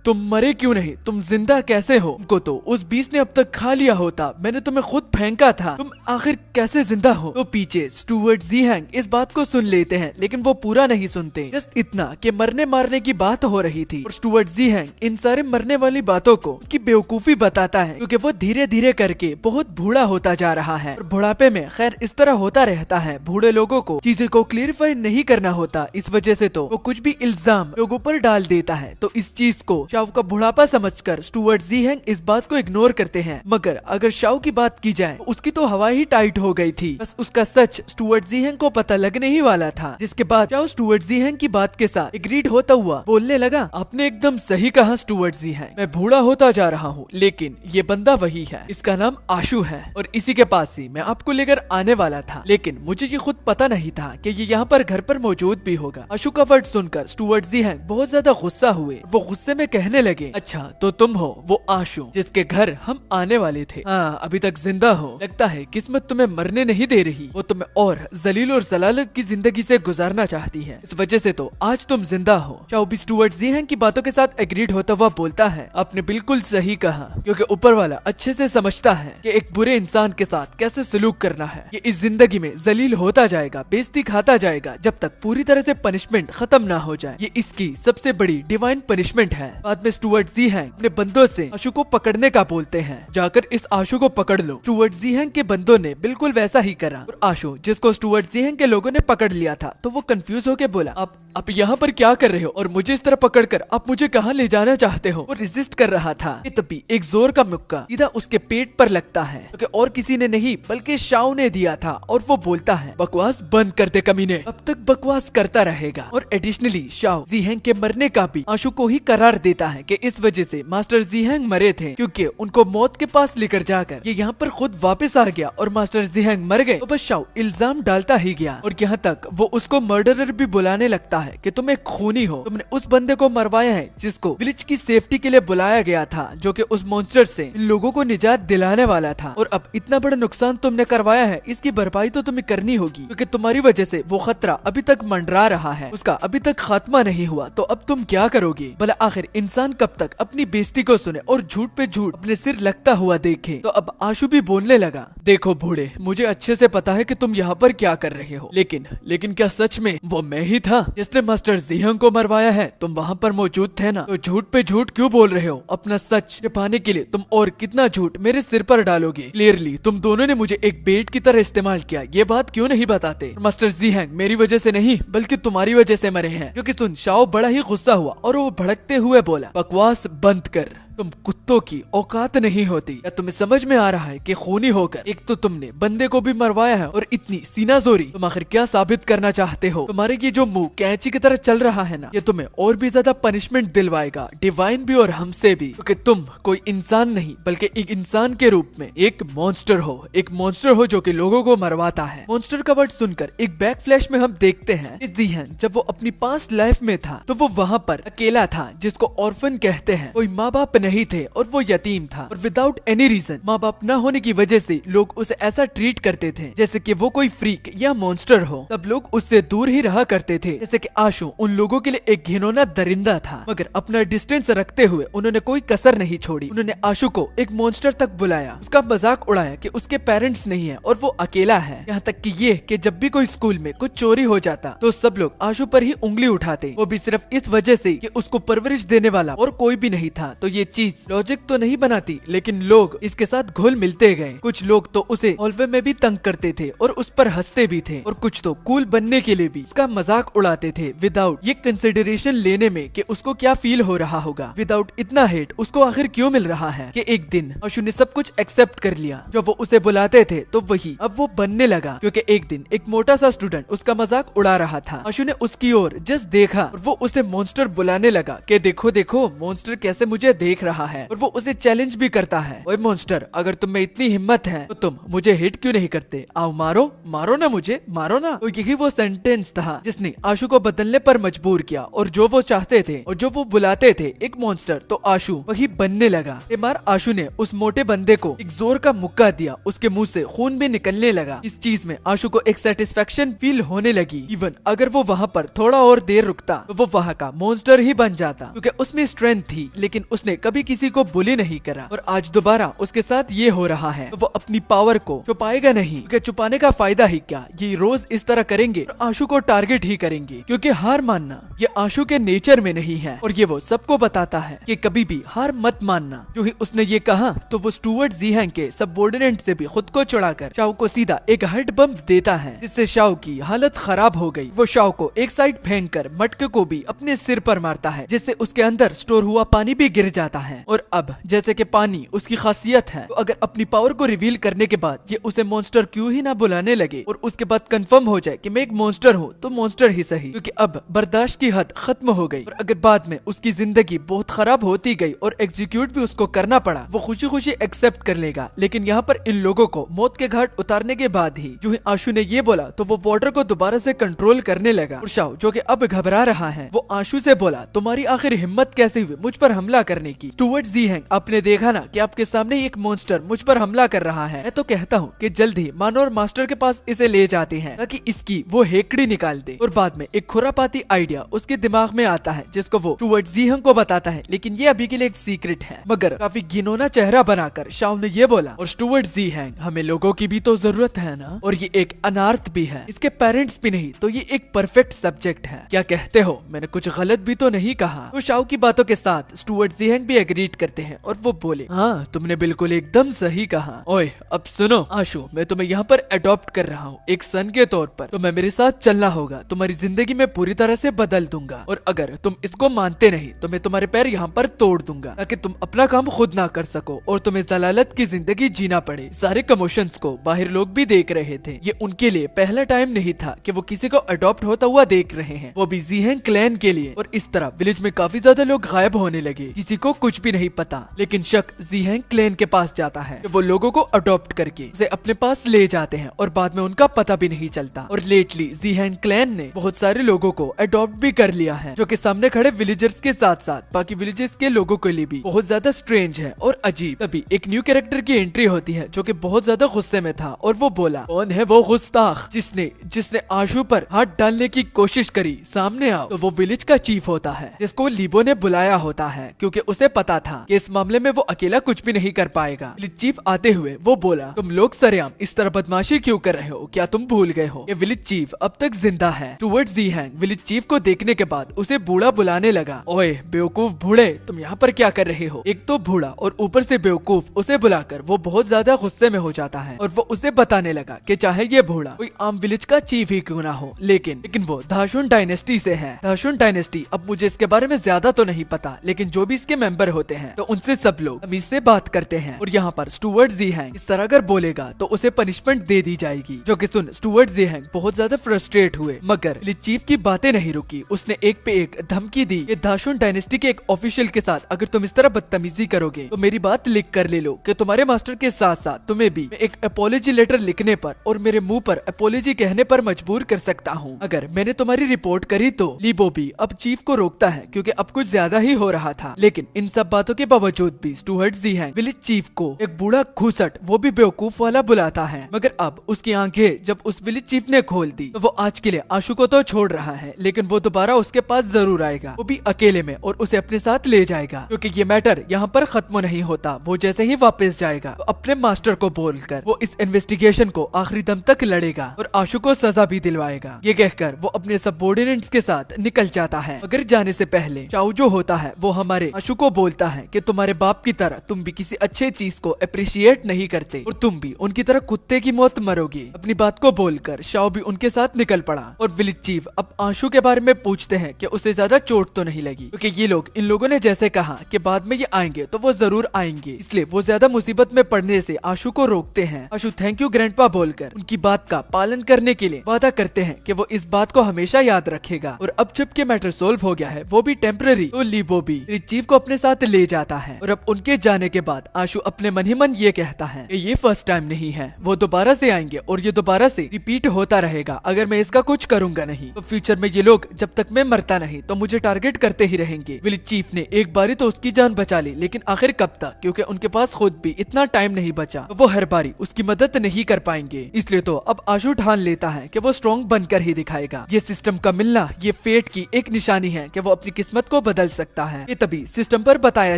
तुम मरे क्यों नहीं, तुम जिंदा कैसे हो? तुमको तो उस बीस्ट ने अब तक खा लिया होता, मैंने तुम्हें खुद फेंका था, तुम आखिर कैसे जिंदा हो? तो पीछे स्टुअर्ट जीहेंग इस बात को सुन लेते हैं, लेकिन वो पूरा नहीं सुनते। जस्ट इतना कि मरने मारने की बात हो रही थी और स्टुअर्ट जीहेंग इन सारे मरने वाली बातों को उसकी बेवकूफी बताता है, क्योंकि वो धीरे धीरे करके बहुत बूढ़ा होता जा रहा है। और बुढ़ापे में खैर इस तरह होता रहता है, बूढ़े लोगों को चीजों को क्लियरिफाई नहीं करना होता, इस वजह से तो वो कुछ भी इल्जाम लोगों पर डाल देता है। तो इस चीज को शाओ का बुढ़ापा समझकर स्टुअर्ट जीहेंग इस बात को इग्नोर करते हैं। मगर अगर शाओ की बात की जाए तो उसकी तो हवा ही टाइट हो गई थी। बस उसका सच स्टुअर्ट जीहेंग को पता लगने ही वाला था, जिसके बाद शाओ स्टुअर्ट जीहेंग की बात के साथ एग्रीड होता हुआ बोलने लगा, आपने एकदम सही कहा स्टुअर्ट जीहेंग, मैं बूढ़ा होता जा रहा हूँ, लेकिन ये बंदा वही है, इसका नाम आशु है और इसी के पास ही मैं आपको लेकर आने वाला था, लेकिन मुझे ये खुद पता नहीं था कि ये यहाँ पर घर पर मौजूद भी होगा। आशु का वर्ड सुनकर स्टुअर्ट जीहेंग बहुत ज्यादा गुस्सा हुए। वो गुस्से में कहने लगे, अच्छा तो तुम हो वो आशु जिसके घर हम आने वाले थे। हाँ, अभी तक जिंदा हो, लगता है किस्मत तुम्हें मरने नहीं दे रही, वो तुम्हें और जलील और जलालत की जिंदगी से गुजारना चाहती है, इस वजह से तो आज तुम जिंदा हो। शाओ भी स्टुअर्ट जीहेंग की बातों के साथ एग्रीड होता हुआ बोलता है, आपने बिल्कुल सही कहा, क्योंकि ऊपर वाला अच्छे से समझता है कि एक बुरे इंसान के साथ कैसे सलूक करना है। ये इस जिंदगी में जलील होता जाएगा, बेइज्जती खाता जाएगा, जब तक पूरी तरह से पनिशमेंट खत्म ना हो जाए। ये इसकी सबसे बड़ी डिवाइन पनिशमेंट है। बाद में स्टुअर्ट जीहेंग अपने बंदों से आशु को पकड़ने का बोलते हैं, जाकर इस आशु को पकड़ लो। स्टुअर्ट जीहेंग के बंदों ने बिल्कुल वैसा ही करा और आशु जिसको स्टुअर्ट जीहेंग के लोगों ने पकड़ लिया था, तो वो कंफ्यूज होकर बोला, आप यहाँ पर क्या कर रहे हो और मुझे इस तरह पकड़कर आप मुझे कहाँ ले जाना चाहते हो? वो रेजिस्ट कर रहा था। तभी एक जोर का मुक्का सीधा उसके पेट पर लगता है, क्योंकि और किसी ने नहीं बल्कि शाओ ने दिया था। और वो बोलता है, बकवास बंद कर दे कमीने, अब तक बकवास करता रहेगा। और एडिशनली शाओ जीहेंग के मरने का भी आशु को ही करार देता है कि इस वजह से मास्टर जीहेंग मरे थे, क्योंकि उनको मौत के पास लेकर जाकर ये यहाँ पर खुद वापस आ गया और मास्टर जीहेंग मर गए। तो बस शाओ इल्जाम डालता ही गया और यहाँ तक वो उसको मर्डरर भी बुलाने लगता है कि तुम एक खूनी हो, तुमने उस बंदे को मरवाया है जिसको विलेज की सेफ्टी के लिए बुलाया गया था, जो कि उस मॉन्स्टर से इन लोगों को निजात दिलाने वाला था। और अब इतना बड़ा नुकसान तुमने करवाया है, इसकी भरपाई तो तुम्हें करनी होगी, क्योंकि तुम्हारी वजह से वो खतरा अभी तक मंडरा रहा है, उसका अभी तक खात्मा नहीं हुआ। तो अब तुम क्या करोगे? भला आखिर इंसान कब तक अपनी बेइज्जती को सुने और झूठ पे झूठ अपने सिर लगता हुआ देखे। तो अब आशु भी बोलने लगा, देखो बूढ़े, मुझे अच्छे से पता है कि तुम यहाँ पर क्या कर रहे हो, लेकिन क्या सच में वो मैं ही था जिसने मास्टर जीहंग को मरवाया है? तुम वहाँ पर मौजूद थे ना, तो झूठ पे झूठ क्यों बोल रहे हो? अपना सच छिपाने के लिए तुम और कितना झूठ मेरे सिर पर डालोगे? क्लियरली तुम दोनों ने मुझे एक बेट की तरह इस्तेमाल किया, ये बात क्यों नहीं बताते? मास्टर जीहंग मेरी वजह से नहीं बल्कि तुम्हारी वजह से मरे हैं। क्योंकि सुन, शाओ बड़ा ही गुस्सा हुआ और वो भड़कते हुए बोला, बकवास बंद कर, तुम कुत्तों की औकात नहीं होती। या तुम्हें समझ में आ रहा है कि खूनी होकर एक तो तुमने बंदे को भी मरवाया है और इतनी सीना जोरी, तुम आखिर क्या साबित करना चाहते हो? तुम्हारे ये जो मुंह कैंची की तरह चल रहा है ना, ये तुम्हें और भी ज्यादा पनिशमेंट दिलवाएगा, डिवाइन भी और हमसे भी। क्योंकि तुम कोई इंसान नहीं बल्कि एक इंसान के रूप में एक मॉन्स्टर हो, एक मॉन्स्टर हो जो कि लोगों को मरवाता है। मॉन्स्टर का वर्ड सुनकर एक बैक फ्लैश में हम देखते हैं कि जीहन जब वो अपनी पास्ट लाइफ में था तो वो वहाँ पर अकेला था, जिसको ऑर्फन कहते हैं। कोई माँ बाप नहीं थे और वो यतीम था, और विदाउट एनी रीजन माँ बाप न होने की वजह से लोग उसे ऐसा ट्रीट करते थे जैसे कि वो कोई फ्रीक या मॉन्स्टर हो। तब लोग उससे दूर ही रहा करते थे, जैसे कि आशु उन लोगों के लिए एक घिनौना दरिंदा था। मगर अपना डिस्टेंस रखते हुए उन्होंने कोई कसर नहीं छोड़ी। उन्होंने आशु को एक मॉन्स्टर तक बुलाया, उसका मजाक उड़ाया कि उसके पेरेंट्स नहीं है और वो अकेला है। यहाँ तक कि ये कि जब भी कोई स्कूल में कुछ चोरी हो जाता तो सब लोग आशु पर ही उंगली उठाते, वो भी सिर्फ इस वजह से कि उसको परवरिश देने वाला और कोई भी नहीं था। तो ये चीज लॉजिक तो नहीं बनाती, लेकिन लोग इसके साथ घुल मिलते गए। कुछ लोग तो उसे हॉलवे में भी तंग करते थे और उस पर हंसते भी थे, और कुछ तो कूल बनने के लिए भी उसका मजाक उड़ाते थे विदाउट ये कंसिडरेशन लेने में कि उसको क्या फील हो रहा होगा। विदाउट इतना हेट उसको आखिर क्यों मिल रहा है कि एक दिन आशु ने सब कुछ एक्सेप्ट कर लिया। जो वो उसे बुलाते थे तो वही अब वो बनने लगा, क्योंकि एक दिन एक मोटा सा स्टूडेंट उसका मजाक उड़ा रहा था। आशु ने उसकी ओर जस्ट देखा और वो उसे मॉन्स्टर बुलाने लगा कि देखो देखो मॉन्स्टर कैसे मुझे देख रहा है, और वो उसे चैलेंज भी करता है, ओए मॉन्स्टर, अगर तुम में इतनी हिम्मत है तो तुम मुझे हिट क्यों नहीं करते? आओ मारो, मारो ना मुझे, मारो ना। तो यही वो सेंटेंस था जिसने आशु को बदलने पर मजबूर किया, और जो वो चाहते थे और जो वो बुलाते थे एक मॉन्स्टर, तो आशु वही बनने लगा। एक बार आशु ने उस मोटे बंदे को एक जोर का मुक्का दिया, उसके मुंह से खून भी निकलने लगा। इस चीज में आशु को एक सेटिस्फेक्शन फील होने लगी। इवन अगर वो वहाँ पर थोड़ा और देर रुकता तो वो वहाँ का मॉन्स्टर ही बन जाता, क्योंकि उसमें स्ट्रेंथ थी, लेकिन उसने कभी किसी को बुली नहीं करा। और आज दोबारा उसके साथ ये हो रहा है, तो वो अपनी पावर को छुपाएगा नहीं, क्योंकि छुपाने का फायदा ही क्या, ये रोज इस तरह करेंगे और आशु को टारगेट ही करेंगे, क्योंकि हार मानना ये आशु के नेचर में नहीं है। और ये वो सबको बताता है कि कभी भी हार मत मानना। जो ही उसने ये कहा तो वो स्टुअर्ट जीहंग के सबऑर्डिनेट से भी खुद को चढ़ाकर शाओ को सीधा एक हेड बम्प देता है, जिससे शाओ की हालत खराब हो गई। वो शाओ को एक साइड फेंक कर मटके को भी अपने सिर पर मारता है, जिससे उसके अंदर स्टोर हुआ पानी भी गिर जाता है। और अब जैसे कि पानी उसकी खासियत है, तो अगर अपनी पावर को रिवील करने के बाद ये उसे मॉन्स्टर क्यों ही ना बुलाने लगे, और उसके बाद कंफर्म हो जाए कि मैं एक मॉन्स्टर हूँ तो मॉन्स्टर ही सही, क्योंकि अब बर्दाश्त की हद खत्म हो गई। और अगर बाद में उसकी जिंदगी बहुत खराब होती गई और एग्जीक्यूट भी उसको करना पड़ा, वो खुशी खुशी एक्सेप्ट कर लेगा। लेकिन यहाँ पर इन लोगों को मौत के घाट उतारने के बाद ही जो ही आशु ने ये बोला तो वो वाटर को दोबारा से कंट्रोल करने लगा। और शाओ जो कि अब घबरा रहा है, वो आशु से बोला, तुम्हारी आखिर हिम्मत कैसे हुई मुझ पर हमला करने की? स्टुअर्ट जीहंग, आपने देखा ना कि आपके सामने एक मॉन्स्टर मुझ पर हमला कर रहा है। मैं तो कहता हूँ कि जल्द ही मानोर मास्टर के पास इसे ले जाते हैं, ताकि इसकी वो हेकड़ी निकाल दे। और बाद में एक खुरापाती आइडिया उसके दिमाग में आता है, जिसको वो स्टुअर्ट जीहंग को बताता है, लेकिन ये अभी के लिए एक सीक्रेट है। मगर काफी घिनौना चेहरा बनाकर शाओ ने ये बोला, और स्टुअर्ट जीहंग, हमें लोगों की भी तो जरूरत है ना, और ये एक अनार्थ भी है, इसके पेरेंट्स भी नहीं, तो ये एक परफेक्ट सब्जेक्ट है। क्या कहते हो, मैंने कुछ गलत भी तो नहीं कहा? तो शाओ की बातों के साथ स्टुअर्ट जीहंग भी एग्रीड करते हैं और वो बोले, हाँ तुमने बिल्कुल एकदम सही कहा। ओए अब सुनो आशु, मैं तुम्हें यहाँ पर अडॉप्ट कर रहा हूँ एक सन के तौर पर, तुम्हें मेरे साथ चलना होगा, तुम्हारी जिंदगी में पूरी तरह से बदल दूंगा, और अगर तुम इसको मानते नहीं तो मैं तुम्हारे पैर यहाँ पर तोड़ दूंगा, ताकि तुम अपना काम खुद ना कर सको और तुम्हें जलालत की जिंदगी जीना पड़े। सारे कमोशंस को बाहर लोग भी देख रहे थे, ये उनके लिए पहला टाइम नहीं था कि वो किसी को अडॉप्ट होता हुआ देख रहे हैं, वो भी जीहंग क्लैन के लिए। और इस तरह विलेज में काफी ज्यादा लोग गायब होने लगे, किसी को कुछ भी नहीं पता, लेकिन शक ज़ीहैंग क्लैन के पास जाता है। वो लोगों को अडॉप्ट करके उसे अपने पास ले जाते हैं और बाद में उनका पता भी नहीं चलता। और लेटली ज़ीहैंग क्लैन ने बहुत सारे लोगों को अडॉप्ट भी कर लिया है, जो कि सामने खड़े विलेजर्स के साथ साथ बाकी विलेजेस के लोगों के लिए भी बहुत ज्यादा स्ट्रेंज है और अजीब। तभी एक न्यू कैरेक्टर की एंट्री होती है जो कि बहुत ज्यादा गुस्से में था और वो बोला, कौन है वो गुस्ताख जिसने आशु पर हाथ डालने की कोशिश करी, सामने आओ। तो वो विलेज का चीफ होता है जिसको लीबो ने बुलाया होता है, क्योंकि उसे पता था कि इस मामले में वो अकेला कुछ भी नहीं कर पाएगा। विलेज चीफ आते हुए वो बोला, तुम लोग सरेआम इस तरह बदमाशी क्यों कर रहे हो, क्या तुम भूल गए हो ये विलेज चीफ अब तक जिंदा है। टुवर्ड्स ज़ीहैंग विलेज चीफ को देखने के बाद उसे बूढ़ा बुलाने लगा। ओए बेवकूफ बूढ़े, तुम यहाँ पर क्या कर रहे हो। एक तो बूढ़ा और ऊपर से बेवकूफ उसे बुलाकर वो बहुत ज्यादा गुस्से में हो जाता है और वो उसे बताने लगा कि चाहे ये बूढ़ा कोई आम विलेज का चीफ ही क्यों ना हो, लेकिन वो दाशुन डायनेस्टी से है। दाशुन डायनेस्टी, अब मुझे इसके बारे में ज्यादा तो नहीं पता, लेकिन जो भी इसके मेंबर होते हैं तो उनसे सब लोग तमीज से बात करते हैं। और यहाँ पर स्टुअर्ट ज़ीहैंग इस तरह अगर बोलेगा तो उसे पनिशमेंट दे दी जाएगी, जो कि सुन स्टुअर्ट ज़ीहैंग बहुत ज्यादा फ्रस्ट्रेट हुए। मगर विलेज चीफ की बातें नहीं रुकी, उसने एक पे एक धमकी दी कि दाशुन डायनेस्टी के एक ऑफिशियल के साथ अगर तुम इस तरह बदतमीजी करोगे तो मेरी बात लिख कर ले लो कि तुम्हारे मास्टर के साथ साथ तुम्हें भी एक अपोलॉजी लेटर लिखने पर और मेरे मुंह पर अपोलॉजी कहने पर मजबूर कर सकता हूँ। अगर मैंने तुम्हारी रिपोर्ट करी तो लीबो भी अब चीफ को रोकता है, क्योंकि अब कुछ ज्यादा ही हो रहा था। लेकिन इन सब बातों के बावजूद भी स्टुअर्ट ज़ीहैंग विलेज चीफ को एक बूढ़ा घूसट, वो भी बेवकूफ वाला बुलाता है। मगर अब उसकी आंखें जब उस विलेज चीफ ने खोल दी तो वो आज के लिए आशु को तो छोड़ रहा है, लेकिन वो दोबारा उसके पास जरूर आएगा, वो भी अकेले में, और उसे अपने साथ ले जाएगा, क्योंकि ये मैटर यहाँ पर खत्म नहीं होता। वो जैसे ही वापस जाएगा तो अपने मास्टर को बोलकर वो इस इन्वेस्टिगेशन को आखिरी दम तक लड़ेगा और आशु को सजा भी दिलवाएगा। ये कहकर वो अपने सबऑर्डिनेट्स के साथ निकल जाता है। मगर जाने से पहले चाऊ जो होता है वो हमारे आशु को बोलता है कि तुम्हारे बाप की तरह तुम भी किसी अच्छे चीज को अप्रिशिएट नहीं करते और तुम भी उनकी तरह कुत्ते की मौत मरोगे। अपनी बात को बोलकर शाओ भी उनके साथ निकल पड़ा और विलेज चीफ अब आशु के बारे में पूछते हैं कि उसे ज्यादा चोट तो नहीं लगी, क्योंकि ये लोग इन लोगों ने जैसे कहा कि बाद में ये आएंगे तो वो जरूर आएंगे, इसलिए वो ज्यादा मुसीबत में पड़ने से आशु को रोकते हैं। आशु थैंक यू ग्रैंडपा बोलकर उनकी बात का पालन करने के लिए वादा करते हैं कि वो इस बात को हमेशा याद रखेगा। और अब जबकि मैटर सोल्व हो गया है, वो भी टेम्पररी, तो लीबो भी विलेज चीफ को अपने साथ ले जाता है। और अब उनके जाने के बाद आशु अपने मन ही मन ये कहता है कि ये फर्स्ट टाइम नहीं है, वो दोबारा से आएंगे और ये दोबारा से रिपीट होता रहेगा। अगर मैं इसका कुछ करूंगा नहीं तो फ्यूचर में ये लोग जब तक मैं मरता नहीं तो मुझे टारगेट करते ही रहेंगे। विलेज चीफ ने एक बारी तो उसकी जान बचा ली, लेकिन आखिर कब तक, क्योंकि उनके पास खुद भी इतना टाइम नहीं बचा, तो वो हर बारी उसकी मदद नहीं कर पाएंगे। इसलिए तो अब आशु ठान लेता है कि वो स्ट्रॉन्ग बनकर ही दिखाएगा। ये सिस्टम का मिलना ये फेट की एक निशानी है कि वो अपनी किस्मत को बदल सकता है। ये तभी सिस्टम पर बताया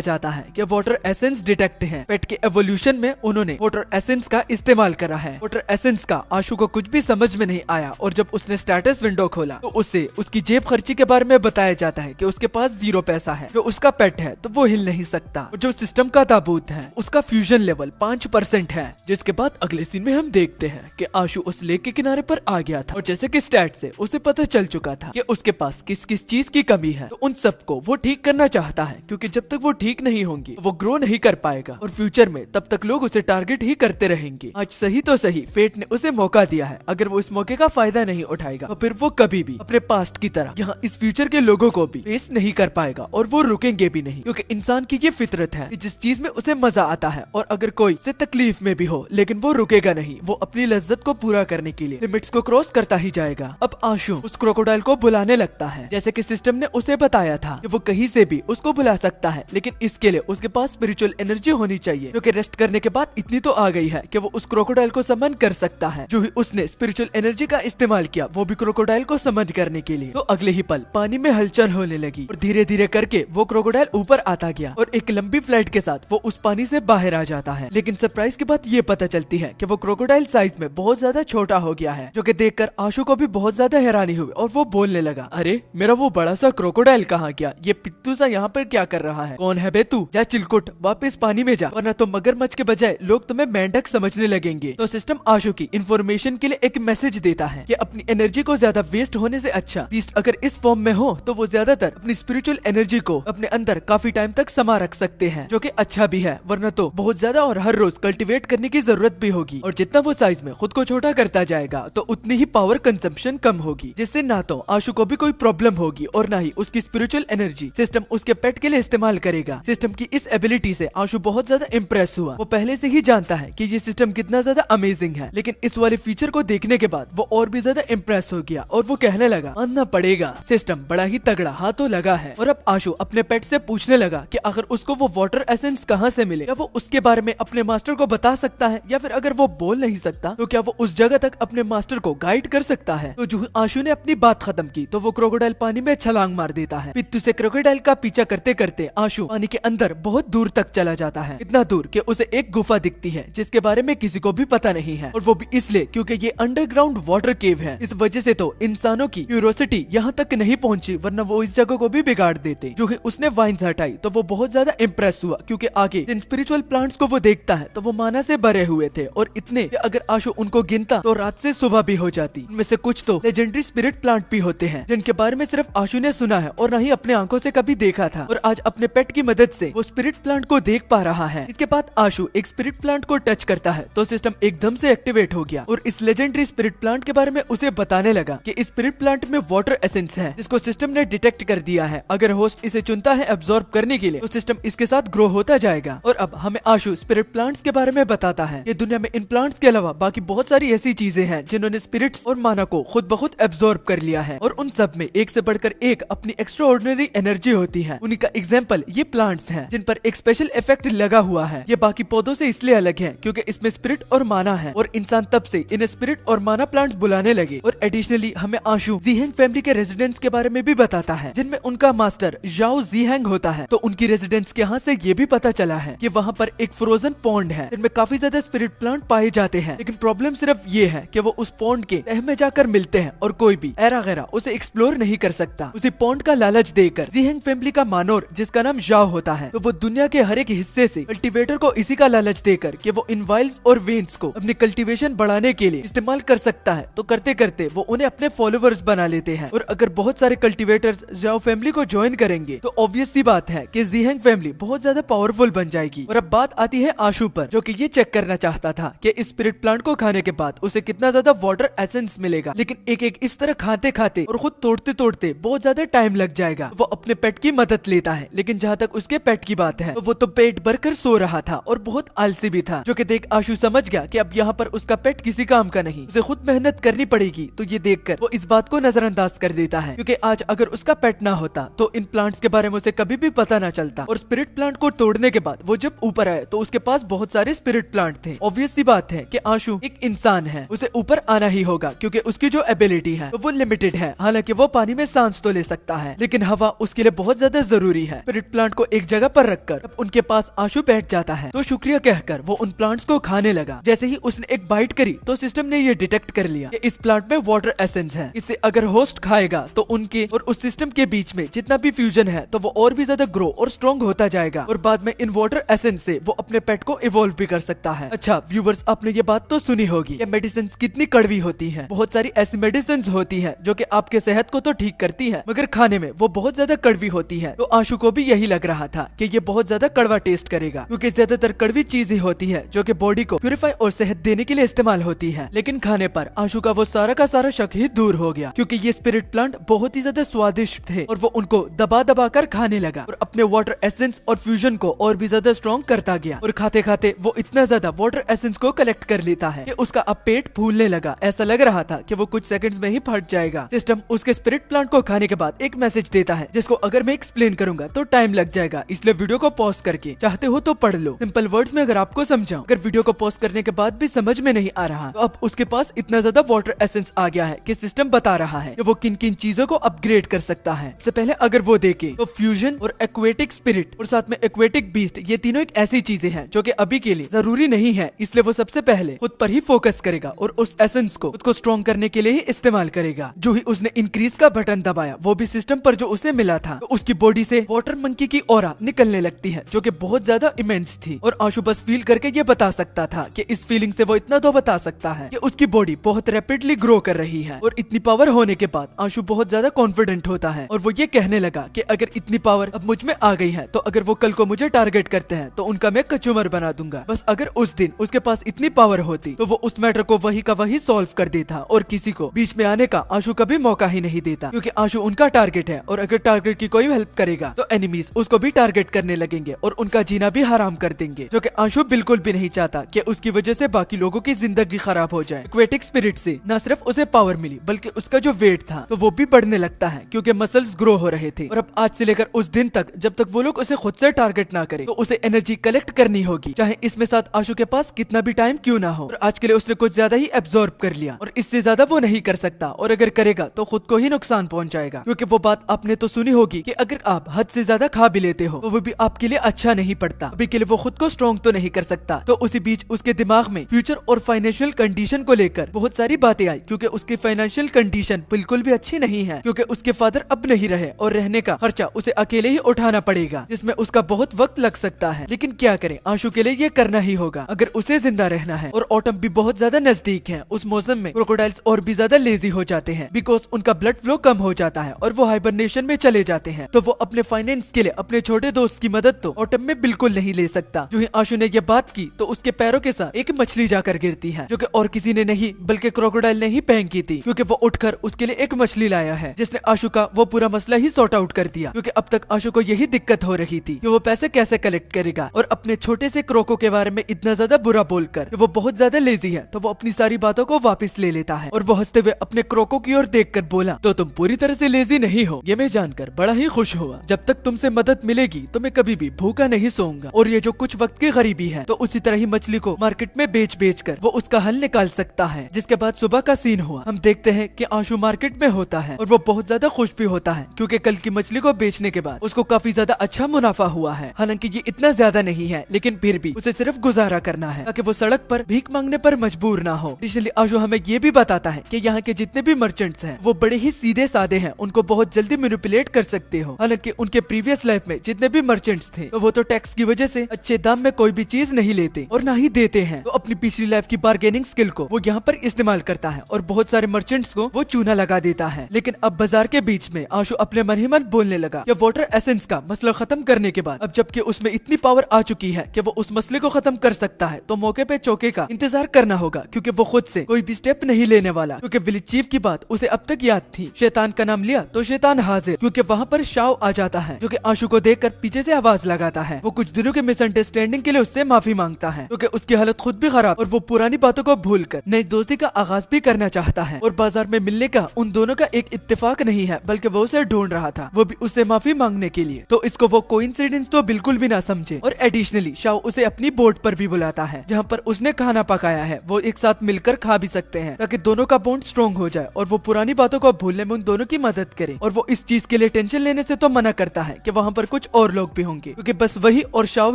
जाता है कि वाटर एसेंस डिटेक्ट है। पेट के एवोल्यूशन में उन्होंने वाटर एसेंस का इस्तेमाल करा है। वाटर एसेंस का आशु को कुछ भी समझ में नहीं आया और जब उसने स्टेटस विंडो खोला तो उसे उसकी जेब खर्ची के बारे में बताया जाता है कि उसके पास 0 पैसा है। जो उसका पेट है तो वो हिल नहीं सकता, और जो सिस्टम का ताबूत है उसका फ्यूजन लेवल 5% है। जिसके बाद अगले सीन में हम देखते हैं कि आशु उस लेक के किनारे पर आ गया था और जैसे कि स्टैट से उसे पता चल चुका था कि उसके पास किस किस चीज की कमी है, तो उन सबको वो ठीक करना चाहता है, क्योंकि जब तक वो ठीक नहीं होंगी वो ग्रो नहीं कर पाएगा और फ्यूचर में तब तक लोग उसे टारगेट ही करते रहेंगे। आज सही तो सही फेट ने उसे मौका दिया है, अगर वो इस मौके का फायदा नहीं उठाएगा तो फिर वो कभी भी अपने पास्ट की तरह यहाँ इस फ्यूचर के लोगों को भी फेस नहीं कर पाएगा और वो रुकेंगे भी नहीं, क्योंकि इंसान की ये फितरत है कि जिस चीज में उसे मजा आता है और अगर कोई उसे तकलीफ में भी हो लेकिन वो रुकेगा नहीं, वो अपनी लज्जत को पूरा करने के लिए लिमिट्स को क्रॉस करता ही जाएगा। अब आशु उस क्रोकोडाइल को बुलाने लगता है, जैसे कि सिस्टम ने उसे बताया था कि वो कहीं से भी उसको बुला सकता है, लेकिन इसके लिए उसके पास स्पिरिचुअल एनर्जी होनी चाहिए, क्योंकि रेस्ट करने के बाद इतनी तो आ गई है कि वो उस क्रोकोडाइल को समन कर सकता है। जो ही उसने स्पिरिचुअल एनर्जी का इस्तेमाल किया वो भी क्रोकोडाइल को समन करने के लिए, तो अगले ही पल पानी में हलचल होने लगी और धीरे धीरे करके वो क्रोकोडाइल ऊपर आता गया और एक लंबी फ्लाइट के साथ वो उस पानी से बाहर आ जाता है। लेकिन सरप्राइज की बात ये पता चलती है कि वो क्रोकोडाइल साइज में बहुत ज्यादा छोटा हो गया है, जो कि देखकर आशु को भी बहुत ज्यादा हैरानी हुई और वो बोलने लगा, अरे मेरा वो बड़ा सा क्रोकोडाइल कहाँ गया, ये पित्तू सा यहाँ पर क्या कर रहा है, कौन है बे तू, जा चिलकुट वापस पानी में जा, वरना तो मगरमच्छ के बजाय लोग तुम्हें मेंढक समझने लगेंगे। तो सिस्टम आशु की इंफॉर्मेशन के लिए एक मैसेज देता है कि अपनी एनर्जी को ज्यादा वेस्ट होने से अच्छा बीस्ट अगर इस फॉर्म में हो तो वो ज्यादातर अपनी स्पिरिचुअल एनर्जी को अपने अंदर काफी टाइम तक समा रख सकते हैं, जो कि अच्छा भी है, वरना तो बहुत ज्यादा और हर रोज कल्टीवेट करने की जरूरत भी होगी। और जितना वो साइज में खुद को छोटा करता जाएगा तो उतनी ही पावर कंजम्पशन कम होगी, जिससे ना तो आशु को भी कोई प्रॉब्लम होगी और ना ही उसकी स्पिरिचुअल एनर्जी सिस्टम उसके पेट के लिए इस्तेमाल इस्तेमाल करेगा। सिस्टम की इस एबिलिटी से आशु बहुत ज्यादा इम्प्रेस हुआ। वो पहले से ही जानता है कि ये सिस्टम कितना ज्यादा अमेजिंग है, लेकिन इस वाले फीचर को देखने के बाद वो और भी ज्यादा इम्प्रेस हो गया और वो कहने लगा मानना पड़ेगा सिस्टम बड़ा ही तगड़ा हाथों लगा है। और अब आशु अपने पेट से पूछने लगा कि अगर उसको वो वाटर एसेंस कहाँ से मिले, क्या वो उसके बारे में अपने मास्टर को बता सकता है, या फिर अगर वो बोल नहीं सकता तो क्या वो उस जगह तक अपने मास्टर को गाइड कर सकता है। तो जो आशु ने अपनी बात खत्म की तो वो क्रोकोडाइल पानी में छलांग मार देता है। पित्तू से क्रोकोडाइल का पीछा करते करते आशु पानी के अंदर बहुत दूर तक चला जाता है, इतना दूर कि उसे एक गुफा दिखती है जिसके बारे में किसी को भी पता नहीं है, और वो भी इसलिए क्योंकि ये अंडरग्राउंड वाटर केव है। इस वजह से तो इंसानों की क्यूरियोसिटी यहाँ तक नहीं पहुंची, वरना वो इस जगह को भी बिगाड़ देते। जो ही उसने वाइन्स हटाई तो वो बहुत ज्यादा इम्प्रेस हुआ, क्योंकि आगे जिन स्पिरिचुअल प्लांट्स को वो देखता है तो वो माना से भरे हुए थे, और इतने कि अगर आशु उनको गिनता तो रात से सुबह भी हो जाती। उनमें से कुछ तो लेजेंडरी स्पिरिट प्लांट भी होते हैं जिनके बारे में सिर्फ आशु ने सुना है और न ही अपने आंखों से कभी देखा था, और आज अपने पेट की मदद से वो स्पिरिट प्लांट को देख पा रहा है। इसके बाद आशु एक स्पिरिट प्लांट को टच करता है तो सिस्टम एकदम से एक्टिवेट हो गया, और इस लेजेंडरी स्पिरिट प्लांट के बारे में उसे बताने लगा कि इस स्पिरिट प्लांट में वाटर एसेंस है जिसको सिस्टम ने डिटेक्ट कर दिया है। अगर होस्ट इसे चुनता है एब्जॉर्ब करने के लिए तो सिस्टम इसके साथ ग्रो होता जाएगा। और अब हमें आशु स्पिरिट प्लांट्स के बारे में बताता है। ये दुनिया में इन प्लांट्स के अलावा बाकी बहुत सारी ऐसी चीजें हैं जिन्होंने स्पिरिट्स और माना को खुद ब खुद एब्जॉर्ब कर लिया है, और उन सब में एक से बढ़कर एक अपनी एक्स्ट्रा ऑर्डिनरी एनर्जी होती है। उन्हीं का एग्जाम्पल ये प्लांट्स हैं जिन पर एक स्पेशल इफेक्ट लगा हुआ है। ये बाकी पौधों से इसलिए अलग है क्योंकि इसमें स्पिरिट और माना है, और इंसान तब से इन्हें स्पिरिट और माना प्लांट्स बुलाने लगे। और एडिशनली हमें आशु जीहेंग फैमिली के रेजिडेंट्स के बारे में भी बताता है जिनमें उनका मास्टर जाओ जीहेंग होता है। तो उनकी रेजिडेंट्स के यहाँ से ये भी पता चला है कि वहाँ पर एक फ्रोजन पॉन्ड है जिनमें काफी ज्यादा स्पिरिट प्लांट पाए जाते हैं, लेकिन प्रॉब्लम सिर्फ ये है कि वो उस पॉन्ड के तह में जाकर मिलते हैं और कोई भी एरा गैरा उसे एक्सप्लोर नहीं कर सकता। उसी पॉन्ड का लालच देकर जीहेंग फैमिली का मानोर जिसका नाम जाओ होता है, तो वो दुनिया के हर एक हिस्से से कल्टीवेटर को इसी का लालच देकर कि वो इन वाइल्स और वेन्स को अपनी कल्टीवेशन बढ़ाने के लिए इस्तेमाल कर सकता है। तो करते करते वो उन्हें अपने फॉलोवर्स बना लेते हैं, और अगर बहुत सारे कल्टीवेटर्स जाओ फैमिली को ज्वाइन करेंगे तो ऑब्वियस सी बात है कि जीहेंग फैमिली बहुत ज्यादा पावरफुल बन जाएगी। और अब बात आती है आशु पर, जो कि ये चेक करना चाहता था कि इस स्पिरिट प्लांट को खाने के बाद उसे कितना ज्यादा वाटर एसेंस मिलेगा, लेकिन एक एक इस तरह खाते खाते और खुद तोड़ते तोड़ते बहुत ज्यादा टाइम लग जाएगा। वो अपने पेट की मदद लेता है, लेकिन जहाँ तक उसके पेट की बात है तो वो तो पेट भरकर सो रहा था और बहुत आलसी भी था, जो कि देख आशु समझ गया कि अब यहाँ पर उसका पेट किसी काम का नहीं, उसे खुद मेहनत करनी पड़ेगी। तो ये देखकर वो इस बात को नजरअंदाज कर देता है, क्योंकि आज अगर उसका पेट ना होता तो इन प्लांट्स के बारे में उसे कभी भी पता ना चलता। और स्पिरिट प्लांट को तोड़ने के बाद वो जब ऊपर आए तो उसके पास बहुत सारे स्पिरिट प्लांट थे। ऑब्वियस सी बात है कि आशु एक इंसान है, उसे ऊपर आना ही होगा क्योंकि उसकी जो एबिलिटी है तो वो लिमिटेड है। हालांकि वो पानी में सांस तो ले सकता है, लेकिन हवा उसके लिए बहुत ज्यादा जरूरी है। स्पिरिट प्लांट को एक जगह पर रखकर अब उनके पास आशु बैठ जाता है, तो शुक्रिया कहकर वो उन प्लांट्स को खाने लगा। जैसे ही उसने एक बाइट करी तो सिस्टम ने ये डिटेक्ट कर लिया कि इस प्लांट में वाटर एसेंस है। इसे अगर होस्ट खाएगा तो उनके और उस सिस्टम के बीच में जितना भी फ्यूजन है तो वो और भी ज्यादा ग्रो और स्ट्रॉन्ग होता जाएगा, और बाद में इन वाटर एसेंस से वो अपने पेट को इवॉल्व भी कर सकता है। अच्छा व्यूवर्स, आपने ये बात तो सुनी होगी ये मेडिसिन कितनी कड़वी होती है। बहुत सारी ऐसी मेडिसिन होती है जो कि आपके सेहत को तो ठीक करती है, मगर खाने में वो बहुत ज्यादा कड़वी होती है। तो आशु को भी यही लग रहा था कि ये बहुत ज्यादा कड़वा टेस्ट करेगा, क्योंकि ज्यादातर कड़वी चीज ही होती है जो कि बॉडी को प्यूरिफाई और सेहत देने के लिए इस्तेमाल होती है। लेकिन खाने पर आशु का वो सारा का सारा शक ही दूर हो गया, क्योंकि ये स्पिरिट प्लांट बहुत ही ज्यादा स्वादिष्ट थे और वो उनको दबा दबा कर खाने लगा और अपने वाटर एसेंस और फ्यूजन को और भी ज्यादा स्ट्रॉन्ग करता गया। और खाते खाते वो इतना ज्यादा वाटर एसेंस को कलेक्ट कर लेता है कि उसका अब पेट फूलने लगा। ऐसा लग रहा था कि वो कुछ सेकंड्स में ही फट जाएगा। सिस्टम उसके स्पिरिट प्लांट को खाने के बाद एक मैसेज देता है जिसको अगर मैं एक्सप्लेन करूंगा तो टाइम लग जाएगा, इसलिए वीडियो को पॉज करके चाहते हो तो पढ़ लो। सिंपल वर्ड्स में अगर आपको समझाऊं, अगर वीडियो को पॉज करने के बाद भी समझ में नहीं आ रहा तो अब उसके पास इतना ज्यादा वाटर एसेंस आ गया है कि सिस्टम बता रहा है कि वो किन किन चीजों को अपग्रेड कर सकता है। सबसे पहले अगर वो देखे तो फ्यूजन और एक्वेटिक स्पिरिट और साथ में एक्वेटिक बीस्ट, ये तीनों एक ऐसी चीजें हैं जो कि अभी के लिए जरूरी नहीं है, इसलिए वो सबसे पहले खुद पर ही फोकस करेगा और उस एसेंस को खुद को स्ट्रॉन्ग करने के लिए ही इस्तेमाल करेगा। जो ही उसने इंक्रीज का बटन दबाया वो भी सिस्टम पर जो उसे मिला था, तो उसकी बॉडी से वाटर मंकी की ऑरा निकलने लगती है जो कि बहुत ज्यादा इमेंस थी। और आशु बस फील करके ये बता सकता था कि इस फीलिंग से वो इतना तो बता सकता है कि उसकी बॉडी बहुत रैपिडली ग्रो कर रही है। और इतनी पावर होने के बाद आशु बहुत ज्यादा कॉन्फिडेंट होता है और वो ये कहने लगा कि अगर इतनी पावर अब मुझ में आ गई है तो अगर वो कल को मुझे टारगेट करते हैं तो उनका मैं कचूमर बना दूंगा। बस अगर उस दिन उसके पास इतनी पावर होती तो वो उस मैटर को वही का वही सॉल्व कर देता और किसी को बीच में आने का आशु कभी मौका ही नहीं देता, क्योंकि आशु उनका टारगेट है और अगर टारगेट की कोई हेल्प करेगा तो एनिमीज एनिमीज उसको भी टारगेट करने लगेंगे और उनका जीना भी हराम कर देंगे, जो कि आशु बिल्कुल भी नहीं चाहता कि उसकी वजह से बाकी लोगों की जिंदगी खराब हो जाए। एक्वेटिक स्पिरिट से न सिर्फ उसे पावर मिली बल्कि उसका जो वेट था तो वो भी बढ़ने लगता है क्योंकि मसल्स ग्रो हो रहे थे। और अब आज से लेकर उस दिन तक जब तक वो लोग उसे खुद से टारगेट ना करे तो उसे एनर्जी कलेक्ट करनी होगी, चाहे इसमें साथ आशु के पास कितना भी टाइम क्यों ना हो। और आज के लिए उसने कुछ ज्यादा ही एब्जॉर्ब कर लिया और इससे ज्यादा वो नहीं कर सकता, और अगर करेगा तो खुद को ही नुकसान पहुंचाएगा। क्योंकि वो बात आपने तो सुनी होगी कि अगर आप हद से ज्यादा खा भी लेते हो तो वो भी आपके लिए अच्छा नहीं पड़ता। अभी के लिए वो खुद को स्ट्रॉन्ग तो नहीं कर सकता। तो उसी बीच उसके दिमाग में फ्यूचर और फाइनेंशियल कंडीशन को लेकर बहुत सारी बातें आई, क्योंकि उसकी फाइनेंशियल कंडीशन बिल्कुल भी अच्छी नहीं है, क्योंकि उसके फादर अब नहीं रहे और रहने का खर्चा उसे अकेले ही उठाना पड़ेगा, जिसमें उसका बहुत वक्त लग सकता है। लेकिन क्या करे, आशु के लिए ये करना ही होगा अगर उसे जिंदा रहना है। और ऑटम भी बहुत ज्यादा नजदीक है। उस मौसम में क्रोकोडाइल्स और भी ज्यादा लेजी हो जाते हैं बिकॉज उनका ब्लड फ्लो कम हो जाता है और वो हाइबरनेशन में चले जाते हैं। तो वो अपने फाइनेंस के लिए अपने छोटे दोस्त की मदद तो ऑटम में बिल्कुल नहीं ले सकता। जो ही आशु ने ये बात की तो उसके पैरों के साथ एक मछली जाकर गिरती है, जो कि और किसी ने नहीं बल्कि क्रोकोडाइल ने ही फेंक की थी, क्योंकि वो उठकर उसके लिए एक मछली लाया है जिसने आशु का वो पूरा मसला ही सॉर्ट आउट कर दिया। क्योंकि अब तक आशु को यही दिक्कत हो रही थी कि वो पैसे कैसे कलेक्ट करेगा, और अपने छोटे से क्रोको के बारे में इतना ज्यादा बुरा बोलकर वो बहुत ज्यादा लेजी है तो वो अपनी सारी बातों को वापस ले लेता है। और वो हंसते हुए अपने क्रोको की ओर देखकर बोला, तो तुम पूरी तरह से लेजी नहीं हो, ये मैं जानकर बड़ा ही खुश हुआ। जब तक तुमसे मदद मिलेगी तो मैं कभी भी भूखा नहीं सोऊंगा, और ये जो कुछ वक्त की गरीबी है तो उसी तरह ही मछली को मार्केट में बेच बेच कर वो उसका हल निकाल सकता है। जिसके बाद सुबह का सीन हुआ, हम देखते हैं कि आशु मार्केट में होता है और वो बहुत ज्यादा खुश भी होता है क्योंकि कल की मछली को बेचने के बाद उसको काफी ज्यादा अच्छा मुनाफा हुआ है। हालांकि ये इतना ज्यादा नहीं है, लेकिन फिर भी उसे सिर्फ गुजारा करना है ताकि वो सड़क पर भीख मांगने पर मजबूर ना हो। इसलिए आशु हमें ये भी बताता है कि यहाँ के जितने भी मर्चेंट्स हैं वो बड़े ही सीधे साधे हैं, उनको बहुत जल्दी मैनिपुलेट कर सकते हो। हालांकि उनके प्रीवियस लाइफ में जितने भी मर्चेंट्स थे तो वो तो टैक्स की वजह से अच्छे दाम में कोई भी चीज नहीं लेते और ना ही देते हैं। तो अपनी पिछली लाइफ की बार्गेनिंग स्किल को वो यहाँ पर इस्तेमाल करता है और बहुत सारे मर्चेंट्स को वो चूना लगा देता है। लेकिन अब बाजार के बीच में आशु अपने मन ही मन बोलने लगा कि वाटर एसेंस का मसला खत्म करने के बाद अब जबकि उसमें इतनी पावर आ चुकी है कि वो उस मसले को खत्म कर सकता है तो मौके पे चौके का इंतजार करना होगा, क्योंकि वो खुद से कोई भी स्टेप नहीं लेने वाला। क्योंकि विलेज चीफ की बात उसे अब तक याद थी, शैतान का नाम लिया तो शैतान हाजिर, क्योंकि वहाँ पर शाओ आ जाता है जो कि आशु को देखकर पीछे से आवाज लगाता है। वो कुछ दिनों के मिसअंडरस्टैंडिंग के लिए उससे माफी मांगता है क्योंकि उसकी हालत खुद भी खराब और वो पुरानी बातों को भूलकर नई दोस्ती का आगाज भी करना चाहता है। और बाजार में मिलने का उन दोनों का एक इत्तेफाक नहीं है बल्कि वो उसे ढूंढ रहा था, वो भी उससे माफी मांगने के लिए। तो इसको वो कोइंसिडेंस तो बिल्कुल भी ना समझे। और एडिशनली शाओ उसे अपनी बोट पर भी बुलाता है जहाँ पर उसने खाना पकाया है, वो एक साथ मिलकर खा भी सकते हैं ताकि दोनों का बॉन्ड स्ट्रॉन्ग हो जाए और वो पुरानी बातों को भूलने में उन दोनों की मदद करे। और वो इस चीज के लिए टेंशन लेने से तो मना करता है कि वहाँ पर कुछ और लोग भी होंगे, क्योंकि बस वही और शाओ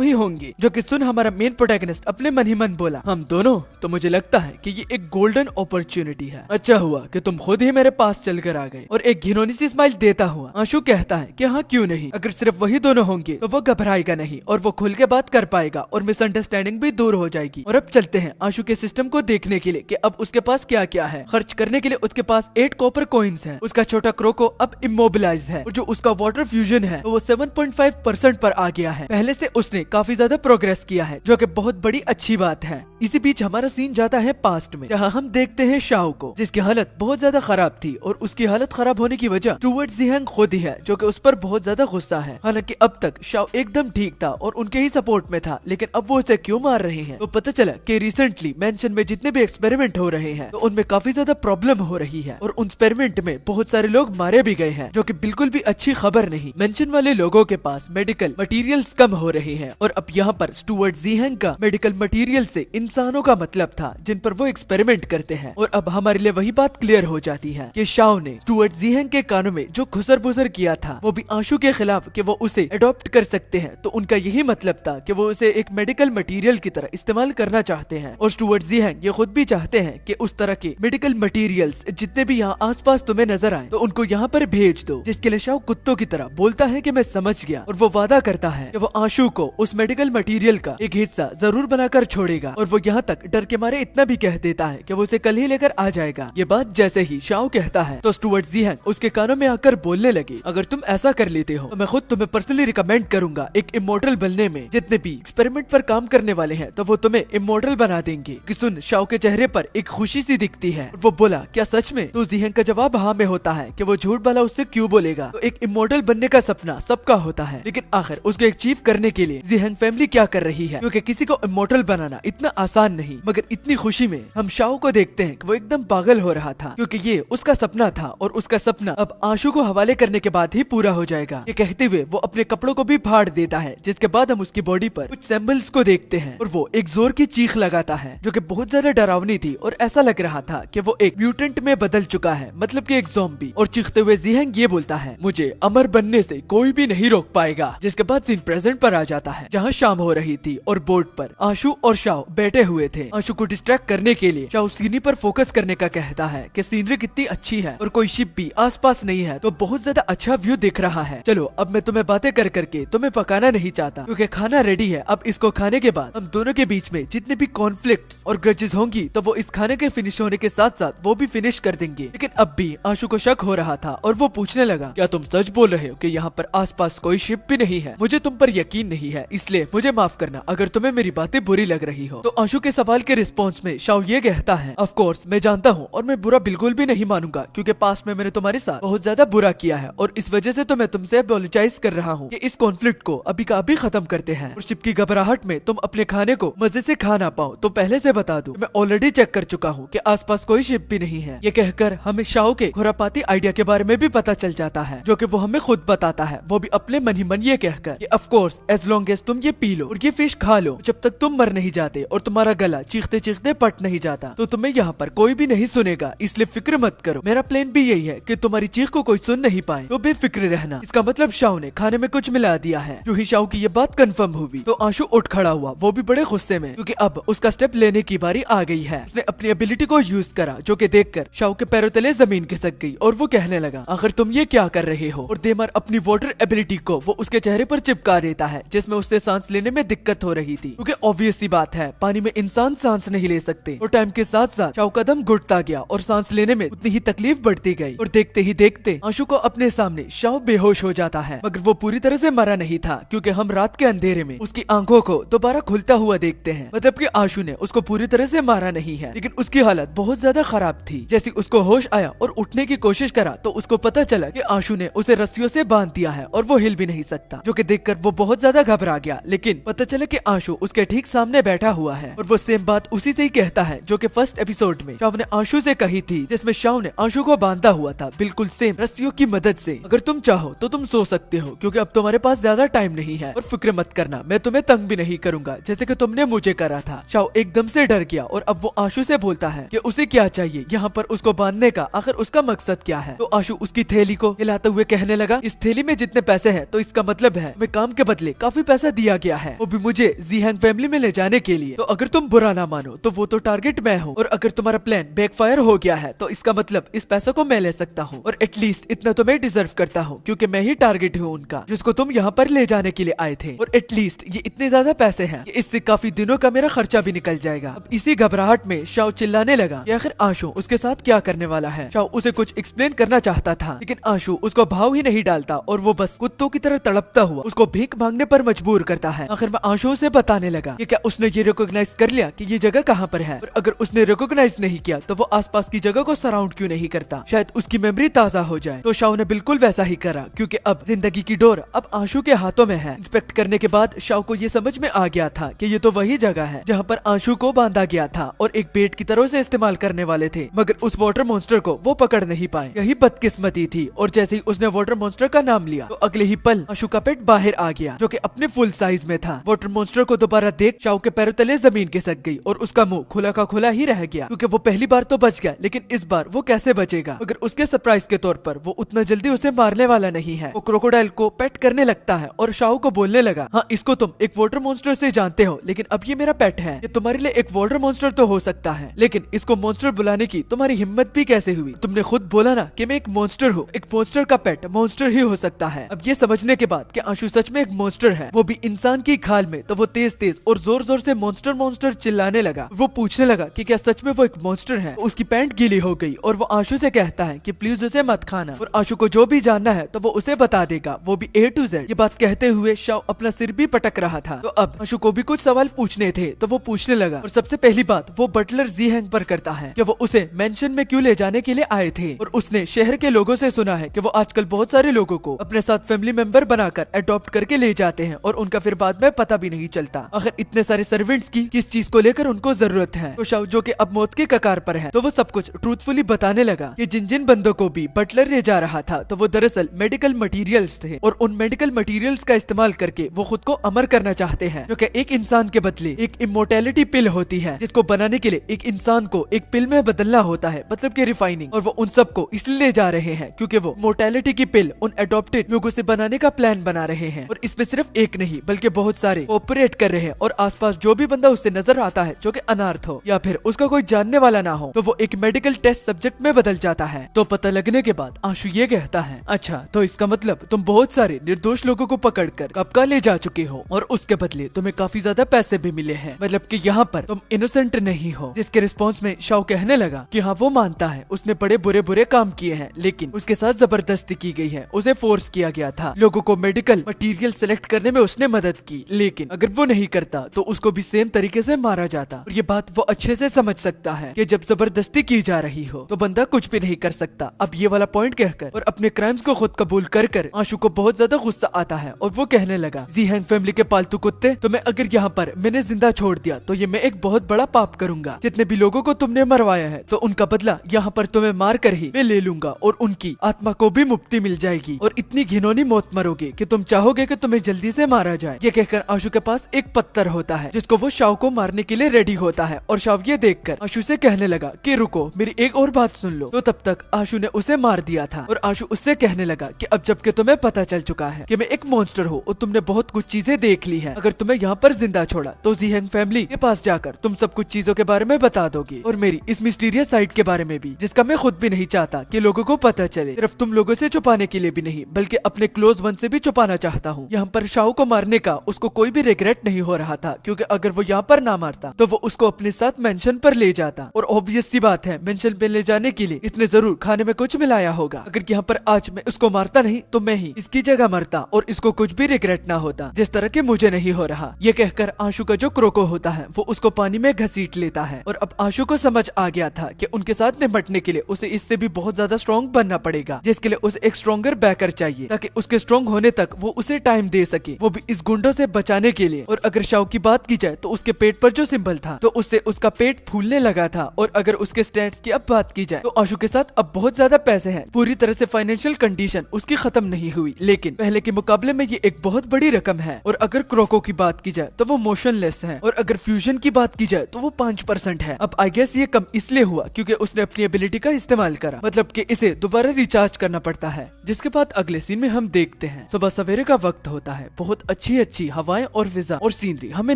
ही होंगे। जो कि सुन हमारा मेन प्रोटैगनिस्ट अपने मन ही मन बोला, हम दोनों, तो मुझे लगता है कि ये एक गोल्डन अपॉर्चुनिटी है। अच्छा हुआ कि तुम खुद ही मेरे पास चलकर आ गए। और एक घिनौनी सी स्माइल देता हुआ आशु कहता है कि हाँ क्यों नहीं, अगर सिर्फ वही दोनों होंगे तो वो घबराएगा नहीं और वो खुल के बात कर पाएगा और मिसअंडरस्टैंडिंग भी दूर हो जाएगी। और अब चलते हैं आशु के सिस्टम को देखने के लिए कि अब उसके पास क्या क्या है। खर्च करने के लिए उसके पास 8 कॉपर कॉइन्स हैं। उसका छोटा क्रोको अब इमोबिलाइज है और जो उसका वाटर फ्यूजन है वो 7.5% पर आ गया है। पहले से उसने काफी ज्यादा प्रोग्रेस किया है, जो कि बहुत बड़ी अच्छी बात है। इसी बीच हमारा सीन जाता है पास्ट में, जहाँ हम देखते हैं शाओ को, जिसकी हालत बहुत ज्यादा खराब थी और उसकी हालत खराब होने की वजह स्टुअर्ट ज़ियांग खुद ही है, जो कि उस पर बहुत ज्यादा गुस्सा है। हालांकि अब तक शाओ एकदम ठीक था और उनके ही सपोर्ट में था, लेकिन अब वो उसे क्यों मार रहे हैं। तो पता चला कि रिसेंटली मेंशन में जितने भी एक्सपेरिमेंट हो रहे हैं तो उनमें काफी ज्यादा प्रॉब्लम हो रही है और उन एक्सपेरिमेंट में बहुत सारे लोग मारे भी गए हैं, जो कि बिल्कुल भी अच्छी खबर नहीं। मेंशन वाले लोगों के पास मेडिकल मटेरियल्स कम हो रहे हैं और अब यहाँ पर स्टुअर्ट ज़ियांग का मेडिकल मटेरियल से इंसानों का मतलब था जिन पर वो एक्सपेरिमेंट करते हैं। और अब हमारे लिए वही बात क्लियर हो जाती है कि शाओ ने स्टुअर्ट ज़ियांग के कानों में जो खुसर बुसर किया था वो भी आशु के खिलाफ कि वो उसे अडॉप्ट कर सकते हैं। तो उनका यही मतलब था कि वो उसे एक मेडिकल मटेरियल की तरह इस्तेमाल करना चाहते हैं। और स्टुअर्ट ज़ियांग ये खुद भी चाहते हैं कि उस तरह के मेडिकल मटेरियल्स जितने भी यहाँ आसपास तुम्हें नजर आए तो उनको यहाँ पर भेज दो। जिसके लिए शाओ कुत्तों की तरह बोलता है कि मैं समझ गया और वो वादा करता है कि वो आशु को उस मेडिकल मटेरियल का एक हिस्सा जरूर बनाकर छोड़ेगा। और वो यहाँ तक डर के मारे इतना भी कह देता है कि वो उसे कल ही लेकर आ जाएगा। ये बात जैसे ही शाओ कहता है तो स्टुअर्ट ज़ियांग उसके कानों में आकर बोलने लगे, अगर तुम ऐसा कर लेते हो तो मैं खुद तुम्हें पर्सनली रिकमेंड करूंगा एक इमोर्टल बनने में। जितने भी एक्सपेरिमेंट पर काम करने वाले हैं तो वो तुम्हें इमोर्टल बना देंगे। कि सुन शाओ के चेहरे पर एक खुशी सी दिखती है। वो बोला, क्या सच में? तो ज़ियांग का जवाब हाँ में होता है कि वो झूठ वाला उससे क्यों बोलेगा। तो एक इमोर्टल बनने का सपना सब सबका होता है, लेकिन आखिर उसको अचीव करने के लिए जी हैंग फैमिली क्या कर रही है, क्योंकि किसी को इमोर्टल बनाना इतना आसान नहीं। मगर इतनी खुशी में हम शाओ को देखते हैं कि वो एकदम पागल हो रहा था, क्योंकि ये उसका सपना था और उसका सपना अब आंसू को हवाले करने के बाद ही पूरा हो जाएगा। ये कहते हुए वो अपने कपड़ों को भी फाड़ देता है, जिसके बाद हम उसकी बॉडी पर कुछ सिंबल्स को देखते हैं और वो एक जोर की चीख लगाता है जो कि बहुत ज्यादा डरावनी थी और ऐसा लग रहा था कि वो एक म्यूटेंट में बदल चुका है, मतलब कि एक ज़ॉम्बी। और चीखते हुए जी हैंग ये बोलता है, मुझे अमर बनने से कोई भी नहीं रोक पाएगा। जिसके बाद सीन प्रेजेंट पर आ जाता है, जहाँ शाम हो रही थी और बोर्ड पर आंसू और शाओ बैठे हुए थे। आंसू को डिस्ट्रैक्ट करने के लिए शाओ सीनरी पर फोकस करने का कहता है कि सीनरी कितनी अच्छी है और कोई शिप भी आसपास नहीं है, तो बहुत ज्यादा अच्छा व्यू दिख रहा है। चलो अब मैं तुम्हें बातें कर करके तुम्हें पकाना नहीं चाहता, क्योंकि खाना रेडी है। अब इसको खाने के बाद हम दोनों के बीच में जितने भी कॉन्फ्लिक्ट्स और ग्रजेस होंगी तो वो इस खाने के फिनिश होने के साथ साथ वो भी फिनिश कर देंगे। लेकिन अब भी आंसू को शक हो रहा था और वो पूछने लगा, क्या तुम सच बोल रहे हो कि यहाँ पर आसपास कोई शिप भी नहीं है? मुझे तुम पर यकीन नहीं है, इसलिए मुझे माफ करना अगर तुम्हें मेरी बातें बुरी लग रही हो। तो आंसू के सवाल के रिस्पॉन्स में शाओ ये कहता है, ऑफ कोर्स मैं जानता हूँ और मैं बुरा बिल्कुल भी नहीं मानूंगा, क्योंकि पास्ट में मैंने तुम्हारे साथ बहुत ज्यादा बुरा किया है और इस वजह से तो मैं तुमसे अपोलोजाइज कर रहा हूँ कि इस कॉन्फ्लिक्ट को अभी का अभी खत्म करते हैं और शिप की घबराहट में तुम अपने खाने को मजे से खा ना पाओ। तो पहले से बता दूं, मैं ऑलरेडी चेक कर चुका हूँ कि आसपास कोई शिप भी नहीं है। ये कहकर हमें शाओ के खुरापाती आइडिया के बारे में भी पता चल जाता है, जो कि वो हमें खुद बताता है, वो भी अपने मन ही मन ये कहकर कि of course as long as तुम ये पी लो और ये फिश खा लो, जब तक तुम मर नहीं जाते और तुम्हारा गला चीखते चीखते पट नहीं जाता, तो तुम्हें यहाँ पर कोई भी नहीं सुनेगा, इसलिए फिक्र मत करो। मेरा प्लान भी यही है कि तुम्हारी चीख को कोई सुन नहीं पाए, तो बेफिक्र रहना। इसका मतलब शाओ ने खाने में कुछ मिला दिया है। जो ही शाओ की ये बात कंफर्म हुई तो आंसू उठ खड़ा हुआ, वो भी बड़े गुस्से में, क्योंकि अब उसका स्टेप लेने की बारी आ गई है। उसने अपनी एबिलिटी को यूज करा, जो कि देखकर शाओ के पैरों तले जमीन खिसक गई और वो कहने लगा, आखिर तुम ये क्या कर रहे हो? और देमर अपनी वाटर एबिलिटी को वो उसके चेहरे पर चिपका देता है, जिसमें उससे सांस लेने में दिक्कत हो रही थी, क्योंकि ऑब्वियस सी बात है पानी में इंसान सांस नहीं ले सकते। और टाइम के साथ साथ शाओ का दम घुटता गया और सांस लेने में उतनी ही तकलीफ बढ़ती गई और देखते ही देखते आंसू को अपने सामने शाओ बेहोश हो जाता है। मगर वो पूरी तरह से मरा नहीं था, क्योंकि हम रात के अंधेरे में उसकी आंखों को दोबारा खुलता हुआ देखते हैं। मतलब कि आंसू ने उसको पूरी तरह से मारा नहीं है, लेकिन उसकी हालत बहुत ज्यादा खराब थी। जैसे उसको होश आया और उठने की कोशिश करा तो उसको पता चला कि आंसू ने उसे रस्सियों से बांध दिया है और वो हिल भी नहीं सकता, जो कि देखकर वो बहुत ज्यादा घबरा गया। लेकिन पता चला कि आंसू उसके ठीक सामने बैठा हुआ है और वो सेम बात उसी से ही कहता है जो कि फर्स्ट एपिसोड में शाओ ने आंसू से कही थी, जिसमें शाओ ने आंसू को बांधा हुआ था, बिल्कुल सेम रस्सियों की मदद से। अगर तुम चाहो तो तुम सो सकते हो, क्योंकि अब तुम्हारे पास ज्यादा टाइम नहीं है, और फिक्र मत करना, मैं तुम्हें तंग भी नहीं करूंगा जैसे कि तुमने मुझे करा था। शाओ एकदम से डर गया और अब वो आंसू से बोलता है कि उसे क्या चाहिए, यहाँ पर उसको बांधने का आखिर उसका मकसद क्या है। तो आंसू उसकी थैली को हिलाते हुए कहने लगा, इस थैली में जितने पैसे हैं तो इसका मतलब है मैं काम के बदले काफी पैसा दिया गया है, वो भी मुझे जी हैंग फैमिली में ले जाने के लिए। तो अगर तुम बुरा ना मानो तो वो तो टारगेट मैं हूँ, और अगर तुम्हारा प्लान बैकफायर हो गया है तो इसका मतलब इस पैसा को मैं ले सकता हूँ, और एटलीस्ट इतना तो मैं डिजर्व करता हूँ, क्योंकि मैं ही टारगेट हूँ उनका जिसको तुम यहाँ पर ले जाने के लिए आए थे। और एटलीस्ट ये इतने ज्यादा पैसे हैं कि इससे काफी दिनों का मेरा खर्चा भी निकल जाएगा। अब इसी घबराहट में शाओ चिल्लाने लगा कि आखिर आंसू उसके साथ क्या करने वाला है। शाओ उसे कुछ एक्सप्लेन करना चाहता था, लेकिन आंसू उसको भाव ही नहीं डालता और वो बस कुत्तों की तरह तड़पता हुआ उसको भीख मांगने पर मजबूर करता है। आखिर में आंसू से बताने लगा कि क्या उसने ये रिकॉग्नाइज कर लिया कि ये जगह कहाँ पर है, और अगर उसने रिकॉग्नाइज नहीं किया तो वो आसपास की जगह को सराउंड क्यों नहीं करता, शायद उसकी मेमोरी ताजा हो जाए। तो शाओ ने बिल्कुल वैसा ही करा, क्योंकि अब जिंदगी की डोर अब आंसू के हाथों में है। इंस्पेक्ट करने के बाद शाओ को ये समझ में आ गया था कि ये तो वही जगह है जहाँ पर आंसू को बांधा गया था और एक बेट की तरह से इस्तेमाल करने वाले थे, मगर उस वाटर मॉन्स्टर को वो पकड़ नहीं पाए। यही बदकिस्मती थी। और जैसे ही उसने वाटर मॉन्स्टर का नाम लिया तो अगले ही पल आंसू का पेट बाहर आ गया, जो कि अपने फुल साइज में था। वाटर मॉन्स्टर को दोबारा देख शाओ के पैरों तले जमीन खिसक गई और उसका मुंह खुला का खुला ही रह गया, क्योंकि वो पहली बार तो बच गया, लेकिन इस बार वो कैसे बचेगा। मगर उसके सरप्राइज के तौर पर वो उतना जल्दी उसे मारने वाला नहीं है। वो क्रोकोडाइल को पेट करने लगता है और शाओ को बोलने लगा, हाँ इसको तुम एक वाटर मॉन्स्टर से जानते हो, लेकिन अब ये मेरा पेट है। ये तुम्हारे लिए एक वाटर मॉन्स्टर तो हो सकता है, लेकिन इसको मॉन्स्टर बुलाने की तुम्हारी हिम्मत भी कैसे हुई? तुमने खुद बोला ना कि मैं एक मॉन्स्टर हूँ, एक मॉन्स्टर का पेट मॉन्स्टर ही हो सकता है। अब ये समझने के बाद कि आंसू सच में एक मॉन्स्टर है, वो भी इंसान की खाल में, तो वो तेज तेज और जोर जोर से मॉन्स्टर मॉन्स्टर चिल्लाने लगा। वो पूछने लगा कि क्या सच में वो एक मॉन्स्टर है। तो उसकी पैंट गीली हो गई और वो आंसू से कहता है कि प्लीज उसे मत खाना, और आंसू को जो भी जानना है तो वो उसे बता देगा, वो भी A to Z। ये बात कहते हुए शाओ अपना सिर भी पटक रहा था। तो अब आंसू को भी कुछ सवाल पूछने थे, तो वो पूछने लगा, और सबसे पहली बात वो बटलर जी हैंग पर करता है कि वो उसे मेंशन में क्यों ले जाने के लिए आए थे, और उसने शहर के लोगों से सुना है कि वो आजकल बहुत सारे लोगों को अपने साथ फैमिली मेंबर बनाकर अडॉप्ट करके ले जाते हैं और उनका फिर बाद में पता भी नहीं चलता। आखिर इतने सारे सर्वेंट्स की किस चीज को लेकर उनको जरूरत है। तो शाओ जो कि अब मौत के कगार पर है, तो वो सब कुछ ट्रूथफुली बताने लगा कि जिन जिन बंदों को भी बटलर ले जा रहा था तो वो दरअसल मेडिकल मटेरियल्स थे और उन मेडिकल मटेरियल्स का इस्तेमाल करके वो खुद को अमर करना चाहते हैं, जो कि एक इंसान के बदले एक इमोर्टैलिटी पिल होती है, जिसको बनाने के लिए एक इंसान को एक पिल में बदलना होता है, मतलब कि रिफाइनिंग। और वो उन सबको इसलिए ले जा रहे हैं क्योंकि वो मोर्टेलिटी की पिल उन एडॉप्टेड लोगों से बनाने का प्लान बना रहे हैं। और इसमें सिर्फ एक नहीं बल्कि बहुत सारे ऑपरेट कर रहे हैं और आसपास जो भी बंदा उससे नजर आता है जो कि अनार्थ हो या फिर उसका कोई जानने वाला ना हो, तो वो एक मेडिकल टेस्ट सब्जेक्ट में बदल जाता है। तो पता लगने के बाद आशु ये कहता है, अच्छा तो इसका मतलब तुम बहुत सारे निर्दोष लोगों को पकड़कर कब का ले जा चुके हो और उसके बदले तुम्हें काफी ज्यादा पैसे भी मिले हैं, मतलब कि यहाँ पर तुम इनोसेंट नहीं हो। जिसके रिस्पॉन्स में शाओ कहने लगा कि हाँ वो मानता है उसने बड़े बुरे बुरे काम किए हैं, लेकिन उसके साथ जबरदस्ती की गई है, उसे फोर्स किया गया था, लोगों को मेडिकल मटेरियल सेलेक्ट करने में उसने मदद की, लेकिन अगर वो नहीं करता तो उसको भी सेम तरीके से मारा जाता। और ये बात वो अच्छे से समझ सकता है कि जब जबरदस्ती की जा रही हो तो बंदा कुछ भी नहीं कर सकता। अब ये वाला पॉइंट कहकर और अपने क्राइम्स को खुद कबूल कर आशु को बहुत ज्यादा गुस्सा आता है और वो कहने लगा, जी हैंग फैमिली के पालतू कुत्ते, तो मैं अगर यहाँ पर मैंने जिंदा छोड़ दिया तो ये मैं एक बहुत बड़ा पाप करूंगा। जितने भी लोगों को तुमने मरवाया है तो उनका बदला यहाँ पर तुम्हें मार कर ही मैं ले लूंगा और उनकी आत्मा को भी मुक्ति मिल जाएगी और इतनी घिनौनी मौत मरोगे कि तुम चाहोगे कि तुम्हें जल्दी से मारा जाए। ये कहकर आशु के पास एक पत्थर होता है जिसको वो शाओ को मारने के लिए रेडी होता है और शाओ ये देखकर आशु से कहने लगा कि रुको मेरी एक और बात सुन लो। तो तब तक आशु ने उसे मार दिया था और आशु उससे कहने लगा कि अब जबकि तुम्हें पता चल चुका है कि मैं एक मॉन्स्टर हूँ और तुमने बहुत कुछ चीजें देख ली है, अगर तुम्हें यहाँ पर जिंदा छोड़ा तो जी हैंग फैमिली के पास जाकर तुम सब कुछ चीजों के बारे में बता दोगे और मेरी इस मिस्टीरियस साइड के बारे में भी, जिसका मैं खुद भी नहीं चाहता कि लोगों को पता चले। सिर्फ तुम लोगों से छुपाने के लिए भी नहीं बल्कि अपने क्लोज वन से भी छुपाना चाहता हूँ। यहाँ पर शाओ को मारने का उसको कोई भी रिग्रेट नहीं हो रहा था, क्योंकि अगर वो यहाँ पर ना मारता तो वो उसको अपने साथ मेंशन पर ले जाता और ऑब्वियस सी बात है मेंशन पे ले जाने के लिए इसने जरूर खाने में कुछ मिलाया होगा। अगर यहाँ पर आज मैं उसको मारता नहीं तो मैं ही इसकी जगह मरता और इसको कुछ भी रिग्रेट ना होता, जिस तरह के मुझे नहीं हो रहा। ये कहकर आशु का जो क्रोको होता है वो उसको पानी में घसीट लेता है और अब आशु को समझ आ गया था कि उनके साथ निपटने के लिए उसे इससे भी बहुत ज्यादा स्ट्रॉन्ग बनना पड़ेगा, जिसके लिए उसे एक स्ट्रॉन्गर बैकर चाहिए ताकि उसके स्ट्रॉन्ग होने तक वो उसे टाइम दे सके, वो भी इस गुंडों से बचाने के लिए। और अगर शाओ की बात की जाए तो उसके पेट पर जो सिंबल था तो उससे उसका पेट फूलने लगा था। और अगर उसके स्टैट्स की अब बात की जाए तो आशु के साथ अब बहुत ज्यादा पैसे हैं, पूरी तरह से फाइनेंशियल कंडीशन उसकी खत्म नहीं हुई, लेकिन पहले के मुकाबले में ये एक बहुत बड़ी रकम है। और अगर क्रोको की बात की जाए तो वो मोशनलेस है और अगर फ्यूजन की बात की जाए तो वो 5% है। अब आई गेस ये कम इसलिए हुआ क्योंकि उसने अपनी एबिलिटी का इस्तेमाल करा, मतलब कि इसे दोबारा रिचार्ज करना पड़ता है। जिसके बाद अगले सीन में हम देखते हैं सुबह सवेरे का वक्त होता है, बहुत अच्छी अच्छी हवाएं और फिजा और सीनरी हमें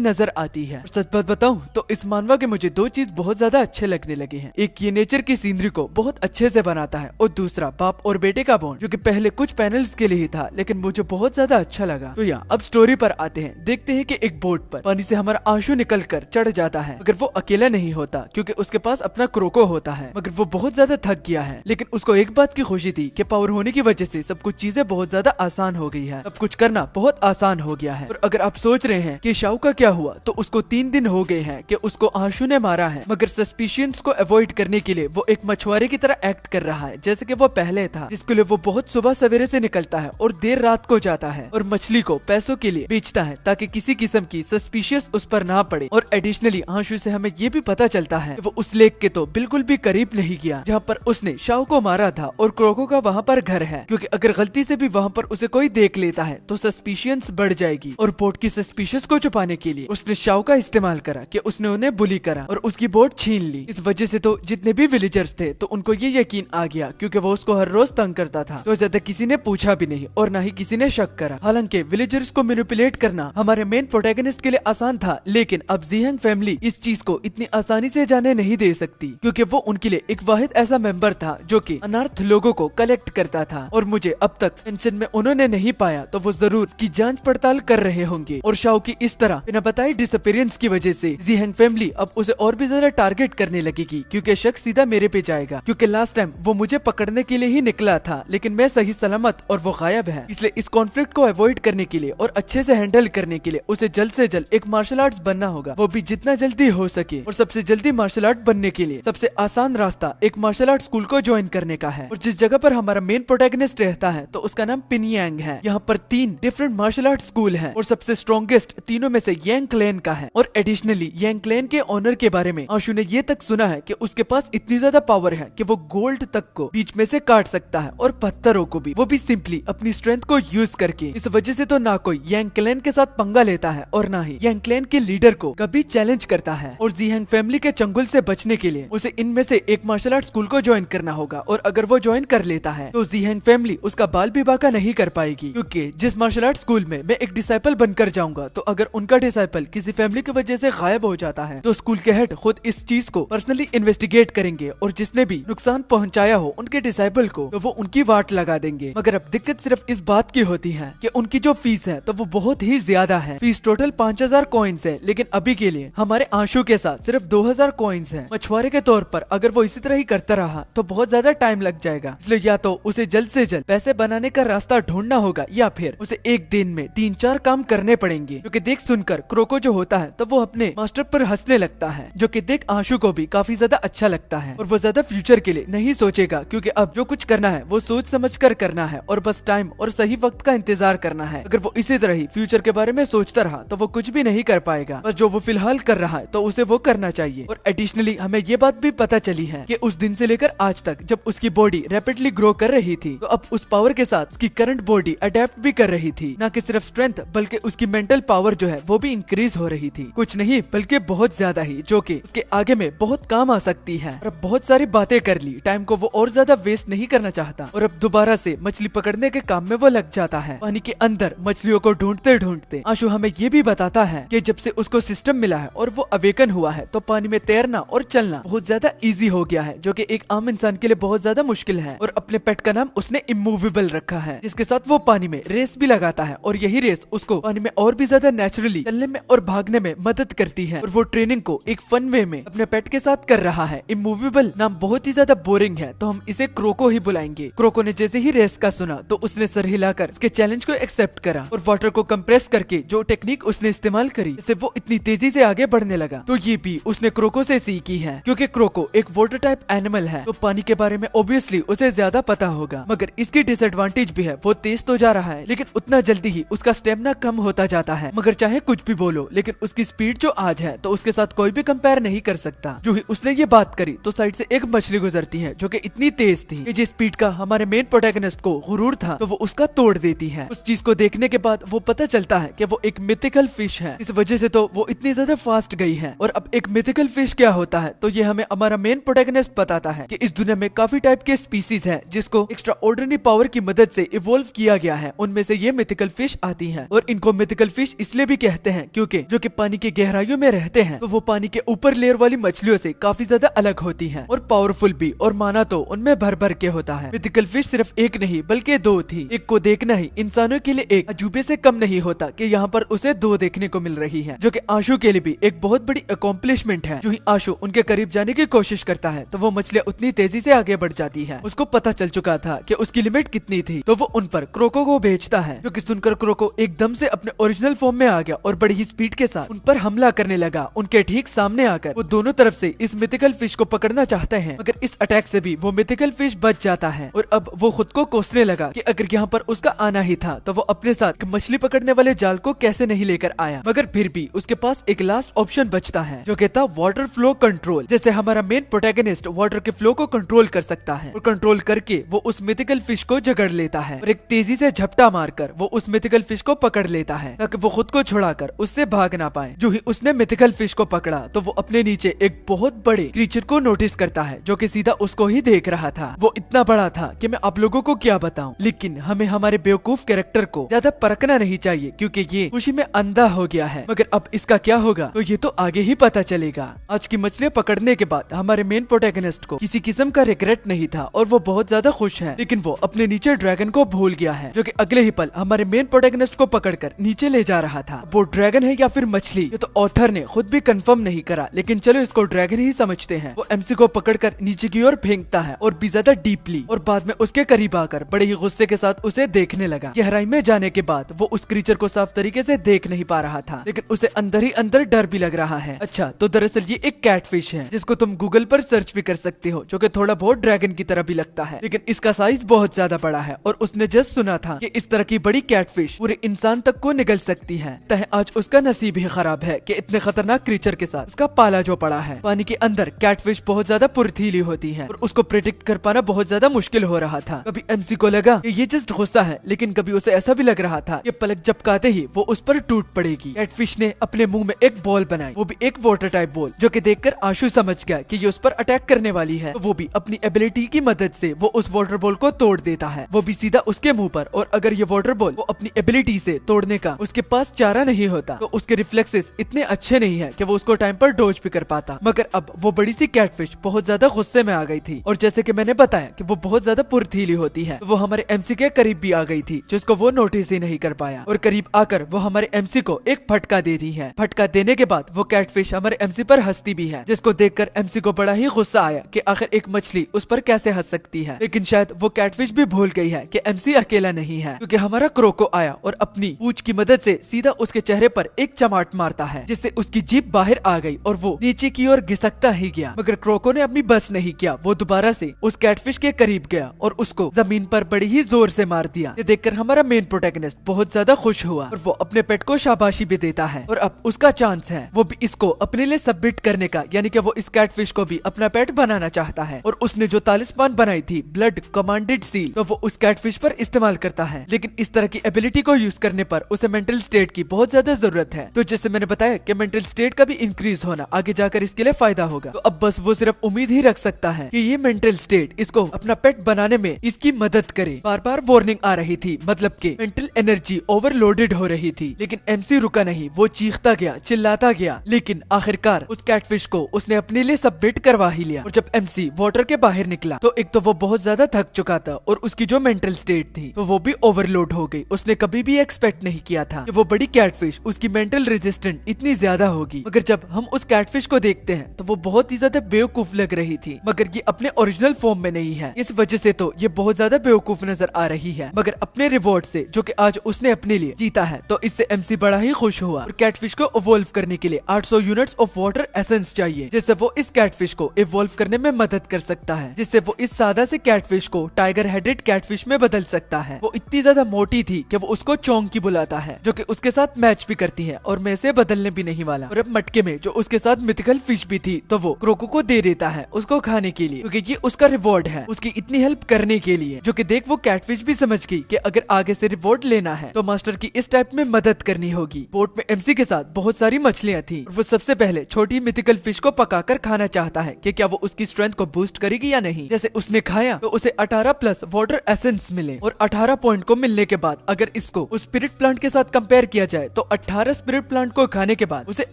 नजर आती है। सच बात बताऊं तो इस मानवा के मुझे दो चीज बहुत ज्यादा अच्छे लगने लगे हैं, एक ये नेचर की सीनरी को बहुत अच्छे से बनाता है और दूसरा बाप और बेटे का बॉन्ड, जो कि पहले कुछ पैनल्स के लिए ही था लेकिन मुझे बहुत ज्यादा अच्छा लगा। तो यहाँ अब स्टोरी पर आते हैं, देखते हैं कि एक बोट पर पानी से हमारा आशु निकल कर चढ़ जाता है, मगर वो अकेला नहीं होता क्योंकि उसके पास अपना क्रोको होता है, मगर वो बहुत ज्यादा थक गया है। लेकिन उसको एक बात की खुशी थी कि पावर होने की वजह से सब कुछ चीजें बहुत ज्यादा आसान हो गई है, सब कुछ करना बहुत आसान हो गया है। और अगर आप सोच रहे हैं कि शाओ का क्या हुआ, तो उसको 3 दिन हो गए हैं कि उसको आशु ने मारा है, मगर सस्पिशियंस को अवॉइड करने के लिए वो एक मछुआरे की तरह एक्ट कर रहा है जैसे कि वो पहले था, जिसके लिए वो बहुत सुबह सवेरे से निकलता है और देर रात को जाता है और मछली को पैसों के लिए बेचता है ताकि किसी किस्म की सस्पिशियस उस पर ना पड़े। और एडिशनली आशु से हमें ये भी पता चलता है कि वो उस लेक के तो बिल्कुल भी करीब नहीं गया जहाँ पर उसने शाओ को मारा था और क्रोको का वहाँ पर घर है, क्योंकि अगर गलती से भी वहाँ पर उसे कोई देख लेता है तो सस्पिशियंस बढ़ जाएगी। और बोट की सस्पिशियस को छुपाने के लिए उसने शाओ का इस्तेमाल करा कि उसने उन्हें बुली करा और उसकी बोट छीन ली। इस वजह से तो जितने भी विलेजर्स थे तो उनको ये यकीन आ गया, क्योंकि वो उसको हर रोज तंग करता था, तो ज्यादा किसी ने पूछा भी नहीं और ना ही किसी ने शक करा। हालांकि विलेजर्स को मैनिपुलेट करना हमारे मेन प्रोटैगनिस्ट के लिए आसान था, लेकिन अब जीहंग फैमिली इस चीज को इतनी आसानी से जाने नहीं दे सकती, क्योंकि वो उनके लिए एक वाहिद ऐसा मेंबर था जो कि अनार्थ लोगों को कलेक्ट करता था। और मुझे अब तक टेंशन में उन्होंने नहीं पाया, तो वो जरूर की जांच पड़ताल कर रहे होंगे। और शाओ की इस तरह बिना बताए डिसअपीयरेंस की वजह से जीहंग फैमिली अब उसे और भी ज्यादा टारगेट करने लगेगी, क्योंकि शक सीधा मेरे पे जाएगा, क्योंकि लास्ट टाइम वो मुझे पकड़ने के लिए ही निकला था लेकिन मैं सही सलामत और वो गायब है। इसलिए इस कॉन्फ्लिक्ट को अवॉइड करने के लिए और अच्छे से हैंडल करने के लिए उसे जल्द से जल्द एक मार्शल आर्ट्स बनना होगा, वो भी जितना जल्दी हो सके। और सबसे जल्दी मार्शल आर्ट बनने के लिए सबसे आसान रास्ता एक मार्शल आर्ट स्कूल को ज्वाइन करने का है। और जिस जगह पर हमारा मेन प्रोटैगनिस्ट रहता है तो उसका नाम नाम पिनयांग है। यहाँ पर 3 डिफरेंट मार्शल आर्ट स्कूल हैं और सबसे स्ट्रॉन्गेस्ट तीनों में से यांग क्लैन का है। और एडिशनली यांग क्लैन के ऑनर के बारे में आशु ने ये तक सुना है कि उसके पास इतनी ज्यादा पावर है कि वो गोल्ड तक को बीच में से काट सकता है और पत्थरों को भी, वो भी सिंपली अपनी स्ट्रेंथ को यूज करके। इस वजह से तो ना कोई यांग क्लैन के साथ पंगा लेता है और ना ही यांग क्लैन के लीडर को कभी चैलेंज करता है। और जीहैंग फैमिली के चंगुल से बचने के लिए उसे इनमें से एक मार्शल आर्ट स्कूल को ज्वाइन करना होगा और अगर वो ज्वाइन कर लेता है तो जीहैंग फैमिली उसका बाल भी बाका नहीं कर पाएगी, क्योंकि जिस मार्शल आर्ट स्कूल में मैं एक डिसाइपल बनकर जाऊंगा तो अगर उनका डिसाइपल किसी फैमिली की वजह से गायब हो जाता है तो स्कूल के हेड खुद इस चीज को पर्सनली इन्वेस्टिगेट करेंगे और जिसने भी नुकसान पहुंचाया हो उनके डिसाइपल को तो वो उनकी वाट लगा देंगे। मगर अब दिक्कत सिर्फ इस बात की होती है कि उनकी जो फीस है तो वो बहुत ही ज्यादा है। फीस टोटल 5000 कॉइन्स है, लेकिन अभी के लिए हमारे आंशु के साथ सिर्फ 2000 कॉइन्स है। मछुआरे के तौर पर अगर वो इसी तरह ही करता रहा तो बहुत ज्यादा टाइम लग जाएगा, इसलिए या तो उसे जल्द से जल्द पैसे बनाने का रास्ता ढूंढना होगा या फिर उसे एक दिन में 3-4 काम करने पड़ेंगे। क्योंकि देख सुनकर क्रोको जो होता है तो वो अपने मास्टर पर हंसने लगता है, जो कि देख आंशु को भी काफी ज्यादा अच्छा लगता है। और वो ज्यादा फ्यूचर के लिए नहीं सोचेगा, क्योंकि अब जो कुछ करना है वो सोच समझ कर करना है और बस टाइम और सही वक्त का इंतजार करना है। अगर वो इसी तरह ही फ्यूचर के बारे में सोचता रहा तो वो कुछ भी नहीं कर पाएगा। बस जो वो फिलहाल कर रहा है तो उसे वो करना चाहिए। और एडिशनली हमें ये बात भी पता चली है कि उस दिन से लेकर आज तक जब उसकी बॉडी रैपिडली ग्रो कर रही थी तो अब उस पावर के साथ उसकी करंट बॉडी अडेप्ट भी कर रही थी। ना कि सिर्फ स्ट्रेंथ बल्कि उसकी मेंटल पावर जो है वो भी इंक्रीज हो रही थी, कुछ नहीं बल्कि बहुत ज्यादा ही, जो कि उसके आगे में बहुत काम आ सकती है। और अब बहुत सारी बातें कर ली, टाइम को वो और ज्यादा वेस्ट नहीं करना चाहता और अब दोबारा से मछली पकड़ने के काम में वो लग जाता है। पानी के अंदर मछलियों को ढूंढते ढूंढते आशु हमें ये भी बताता है कि जब से उसको सिस्टम मिला है और वो अवेकन हुआ है तो पानी में तैरना और चलना बहुत ज्यादा इजी हो गया है, जो कि एक आम इंसान के लिए बहुत ज्यादा मुश्किल है। और अपने पेट का नाम उसने इमूवेबल रखा है, जिसके साथ वो पानी में रेस भी लगाता है और यही रेस उसको पानी में और भी ज्यादा नेचुरली चलने में और भागने में मदद करती है। और वो ट्रेनिंग को एक फन वे में अपने पेट के साथ कर रहा है। इमूवेबल नाम बहुत ही ज्यादा बोरिंग है तो हम इसे क्रोको ही बुलाएंगे। क्रोको ने जैसे ही रेस का सुना तो उसने सर हिलाकर उसके चैलेंज को एक्सेप्ट करा और वाटर को कंप्रेस करके जो टेक्निक उसने इस्तेमाल करी जिससे वो इतनी तेजी से आगे बढ़ने लगा, तो ये भी उसने क्रोको से सीखी है। क्योंकि क्रोको एक वाटर टाइप एनिमल है तो पानी के बारे में ऑब्वियसली उसे ज्यादा पता होगा। मगर इसकी डिसएडवांटेज भी है, वो तेज तो जा रहा है लेकिन उतना जल्दी ही उसका स्टेमिना कम होता जाता है। मगर चाहे कुछ भी बोलो लेकिन उसकी स्पीड जो आज है तो उसके साथ कोई भी कंपेयर नहीं कर सकता। जो ही उसने ये बात करी तो साइड से एक मछली गुजरती है जो कि इतनी तेज थी कि जिस स्पीड का हमारे मेन प्रोटैगनिस्ट को गुरूर था तो वो उसका तोड़ देती है। उस चीज को देखने के बाद वो पता चलता है कि वो एक मिथिकल फिश है, इस वजह से तो वो इतनी ज्यादा फास्ट गई है। और अब एक मिथिकल फिश क्या होता है तो ये हमें हमारा मेन प्रोटैगनिस्ट बताता है कि इस दुनिया में काफी टाइप के स्पीसीज है जिसको एक्स्ट्रा ऑर्डिनरी पावर की मदद से इवोल्व किया गया है। उनमें से ये मिथिकल फिश आती है और इनको मिथिकल फिश इसलिए भी कहते हैं क्योंकि जो कि पानी की गहराइयों में रहते हैं तो वो पानी के ऊपर लेयर वाली मछलियों से काफी ज्यादा अलग होती है और पावरफुल भी, और माना तो उनमें भर भर के होता है। मिथिकल फिश सिर्फ एक नहीं बल्कि 2 थी। एक को देखना ही इंसानों के लिए एक अजूबे से कम नहीं होता कि यहाँ पर उसे 2 देखने को मिल रही है, जो कि आशु के लिए भी एक बहुत बड़ी अकॉम्प्लिशमेंट है। जो ही आशु उनके करीब जाने की कोशिश करता है तो वो मछलियां उतनी तेजी से आगे बढ़ जाती है। उसको पता चल चुका था कि उसकी लिमिट कितनी थी तो वो उन पर क्रोको को भेजता है, जो कि सुनकर क्रोको एकदम से अपने ओरिजिनल फॉर्म में आ गया और बड़ी ही स्पीड के साथ उन पर हमला करने लगा। उनके ठीक सामने आकर वो दोनों तरफ से इस मिथिकल फिश को पकड़ना चाहते हैं, मगर इस अटैक से भी वो मिथिकल फिश बच जाता है। और अब वो खुद को कोसने लगा कि अगर यहाँ पर उसका आना ही था तो वो अपने साथ मछली पकड़ने वाले जाल को कैसे नहीं लेकर आया। मगर फिर भी उसके पास एक लास्ट ऑप्शन बचता है जो कहता वाटर फ्लो कंट्रोल। जैसे हमारा मेन प्रोटैगनिस्ट वाटर के फ्लो को कंट्रोल कर सकता है और कंट्रोल करके वो उस मिथिकल फिश को जकड़ लेता है और एक तेजी से झपटा मारकर वो उस मिथिकल फिश को पकड़ लेता है ताकि वो खुद को छुड़ाकर उससे भाग ना पाए। जो ही उसने मिथिकल फिश को पकड़ा तो वो अपने नीचे एक बहुत बड़े क्रीचर को नोटिस करता है जो कि सीधा उसको ही देख रहा था। वो इतना बड़ा था कि मैं आप लोगों को क्या बताऊं, लेकिन हमें हमारे बेवकूफ कैरेक्टर को ज्यादा परखना नहीं चाहिए क्योंकि ये खुशी में अंधा हो गया है। मगर अब इसका क्या होगा तो ये तो आगे ही पता चलेगा। आज की मछलियां पकड़ने के बाद हमारे मेन प्रोटैगनिस्ट को किसी किस्म का रिग्रेट नहीं था और वो बहुत ज्यादा खुश है, लेकिन वो अपने नीचे ड्रैगन को भूल गया है जो कि अगले ही पल हमारे मेन प्रोटैगनिस्ट को पकड़कर नीचे ले जा रहा था। वो ड्रैगन है या फिर मछली ये तो ऑथर ने खुद भी कंफर्म नहीं करा, लेकिन चलो इसको ड्रैगन ही समझते हैं। वो एमसी को पकड़कर नीचे की ओर फेंकता है और भी ज्यादा डीपली, और बाद में उसके करीब आकर बड़े ही गुस्से के साथ उसे देखने लगा। गहराई में जाने के बाद वो उस क्रीचर को साफ तरीके से देख नहीं पा रहा था, लेकिन उसे अंदर ही अंदर डर भी लग रहा है। अच्छा, तो दरअसल ये एक कैटफिश है जिसको तुम गूगल पर सर्च भी कर सकते हो, जो कि थोड़ा बहुत ड्रैगन की तरह भी लगता है, लेकिन इसका साइज बहुत ज्यादा बड़ा है और उसने जस्ट सुना था कि इस तरह की बड़ी कैटफिश पूरे इंसान तक को निगल सकती है। तह आज उसका नसीब ही खराब है कि इतने खतरनाक क्रीचर के साथ उसका पाला जो पड़ा है। पानी के अंदर कैटफिश बहुत ज्यादा फुर्तीली होती है और उसको प्रिडिक्ट कर पाना बहुत ज्यादा मुश्किल हो रहा था। कभी एमसी को लगा कि ये जस्ट गुस्सा है, लेकिन कभी उसे ऐसा भी लग रहा था कि पलक झपकाते ही वो उस पर टूट पड़ेगी। कैटफिश ने अपने मुंह में एक बॉल बनाई, वो भी एक वाटर टाइप बॉल, जो कि देखकर आशु समझ गया कि ये उस पर अटैक करने वाली है। तो वो भी अपनी एबिलिटी की मदद से वो उस वाटर बॉल को तोड़ देता है, वो भी सीधा उसके मुंह पर। और अगर ये वाटर बॉल वो अपनी एबिलिटी से तोड़ने का उसके पास चारा नहीं होता तो उसके रिफ्लेक्सेस इतने अच्छे नहीं है कि वो उसको टाइम पर डोज भी कर पाता। मगर अब वो बड़ी सी कैटफिश बहुत ज्यादा गुस्से में आ गई थी और जैसे कि मैंने बताया कि वो बहुत ज्यादा फुर्तीली होती है, तो वो हमारे एमसी के करीब भी आ गई थी, जिसको वो नोटिस ही नहीं कर पाया। और करीब आकर वो हमारे एमसी को एक फटका दे दी है। फटका देने के बाद वो कैटफिश हमारे एमसी पर हंसती भी है, जिसको देखकर एमसी को बड़ा ही गुस्सा आया कि आखिर एक मछली उस पर कैसे हंस सकती है। लेकिन शायद वो कैटफिश भी भूल गई है कि एमसी अकेला नहीं है, क्योंकि हमारा क्रोको आया और अपनी पूंछ की मदद से सीधा उसके चेहरे पर एक चमाट मारता है, जिससे उसकी जीभ बाहर आ गई और वो नीचे की ओर घिसकता ही गया। मगर क्रोको ने अपनी बस नहीं किया, वो दोबारा से उस कैटफिश के करीब गया और उसको जमीन पर बड़ी ही जोर से मार दिया। ये देखकर हमारा मेन प्रोटैगनिस्ट बहुत ज्यादा खुश हुआ और वो अपने पेट को शाबाशी भी देता है। और अब उसका चांस है वो भी इसको अपने लिए सबमिट करने का, यानी कि वो इस कैटफिश को भी अपना पेट बनाना चाहता है। और उसने जो तालिस्मान बनाई थी ब्लड कमांडेड सील, तो वो उस कैटफिश पर इस्तेमाल करता है। लेकिन इस तरह की एबिलिटी को यूज करने पर उसे मेंटल स्टेट की बहुत ज्यादा जरूरत है। तो जैसे मैंने बताया कि मेंटल स्टेट का भी इंक्रीज होना आगे जाकर इसके लिए फायदा होगा। तो अब बस वो सिर्फ उम्मीद ही रख सकता है कि ये मेंटल स्टेट इसको अपना पेट बनाने में इसकी मदद करे। बार बार वार्निंग आ रही थी, मतलब कि मेंटल एनर्जी ओवरलोडेड हो रही थी, लेकिन एमसी रुका नहीं। वो चीखता गया, चिल्लाता गया, लेकिन आखिरकार उस कैटफिश को उसने अपने लिए सबमिट करवा ही लिया। और जब एमसी वाटर के बाहर निकला तो एक तो वो बहुत ज्यादा थक चुका था और उसकी जो मेंटल स्टेट थी तो वो भी ओवरलोड हो गई। उसने कभी भी एक्सपेक्ट नहीं किया था कि वो बड़ी कैटफिश उसकी मेंटल रेजिस्टेंट इतनी ज्यादा होगी। मगर जब हम उस कैटफिश को देखते हैं तो वो बहुत ही ज्यादा बेवकूफ लग रही थी, मगर ये अपने ओरिजिनल फॉर्म में नहीं है। इस वजह से तो ये बहुत ज्यादा बेवकूफ नजर आ रही है। मगर अपने रिवॉर्ड से जो कि आज उसने अपने लिए जीता है, तो इससे एमसी बड़ा ही खुश हुआ। और कैटफिश को इवॉल्व करने के लिए 800 यूनिट्स ऑफ वाटर एसेंस चाहिए, जिससे वो इस कैटफिश को इवॉल्व करने में मदद कर सकता है, जिससे वो इस सादा से कैटफिश को टाइगर हेडेड कैटफिश में बदल सकता है। वो इतनी ज्यादा मोटी थी कि वो उसको चोंकी बुलाता है, जो कि उसके साथ मैच भी करती है और मैं से बदलने भी नहीं वाला। और अब मटके में जो उसके साथ मिथिकल फिश भी थी, तो वो क्रोको को दे देता है उसको खाने के लिए, क्योंकि ये उसका रिवॉर्ड है उसकी इतनी हेल्प करने के लिए। जो कि देख वो कैटफिश भी समझ गई कि अगर आगे से रिवॉर्ड लेना है तो मास्टर की इस टाइप में मदद करनी होगी। बोट में एमसी के साथ बहुत सारी मछलियां थी और वो सबसे पहले छोटी मिथिकल फिश को पकाकर खाना चाहता है कि क्या वो उसकी स्ट्रेंथ को बूस्ट करेगी या नहीं। जैसे उसने खाया तो उसे 18 प्लस वाटर एसेंस मिले और 18 पॉइंट को मिलने के बाद अगर इसको उस स्पिरिट प्लांट के साथ कंपेयर किया जाए तो 18 स्पिरिट प्लांट को खाने के बाद उसे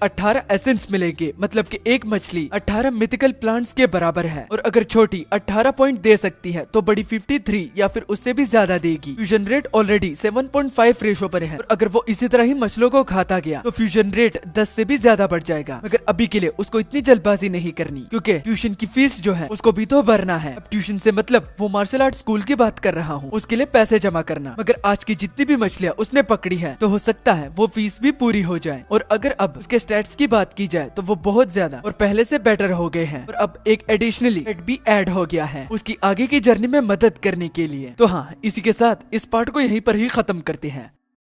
18 एसेंस मिलेंगे, मतलब कि एक मछली 18 मिथिकल प्लांट्स के बराबर है। और अगर छोटी 18 पॉइंट दे सकती है तो बड़ी 53 या फिर उससे भी ज्यादा देगी। फ्यूजन रेट ऑलरेडी 7.5 रेशो पर है और अगर वो इसी तरह ही मछलियों को खाता गया तो फ्यूजन रेट 10 से भी ज्यादा बढ़ जाएगा। मगर अभी के लिए उसको इतनी जल्दबाजी नहीं करनी, क्योंकि ट्यूशन की फीस जो है उसको भी तो भरना है। अब ट्यूशन से मतलब वो मार्शल आर्ट स्कूल की बात कर रहा हूँ, उसके लिए पैसे जमा करना। मगर आज की जितनी भी मछलियाँ उसने पकड़ी है तो हो सकता है वो फीस भी पूरी हो जाए। और अगर अब उसके स्टैट्स की बात की जाए तो वो बहुत ज्यादा और पहले से बेटर हो गए हैं। और अब एक एडिशनली पेट भी ऐड हो गया है उसकी आगे की जर्नी में मदद करने के लिए। तो हाँ, इसी के साथ इस पार्ट को यहीं पर ही खत्म करते हैं।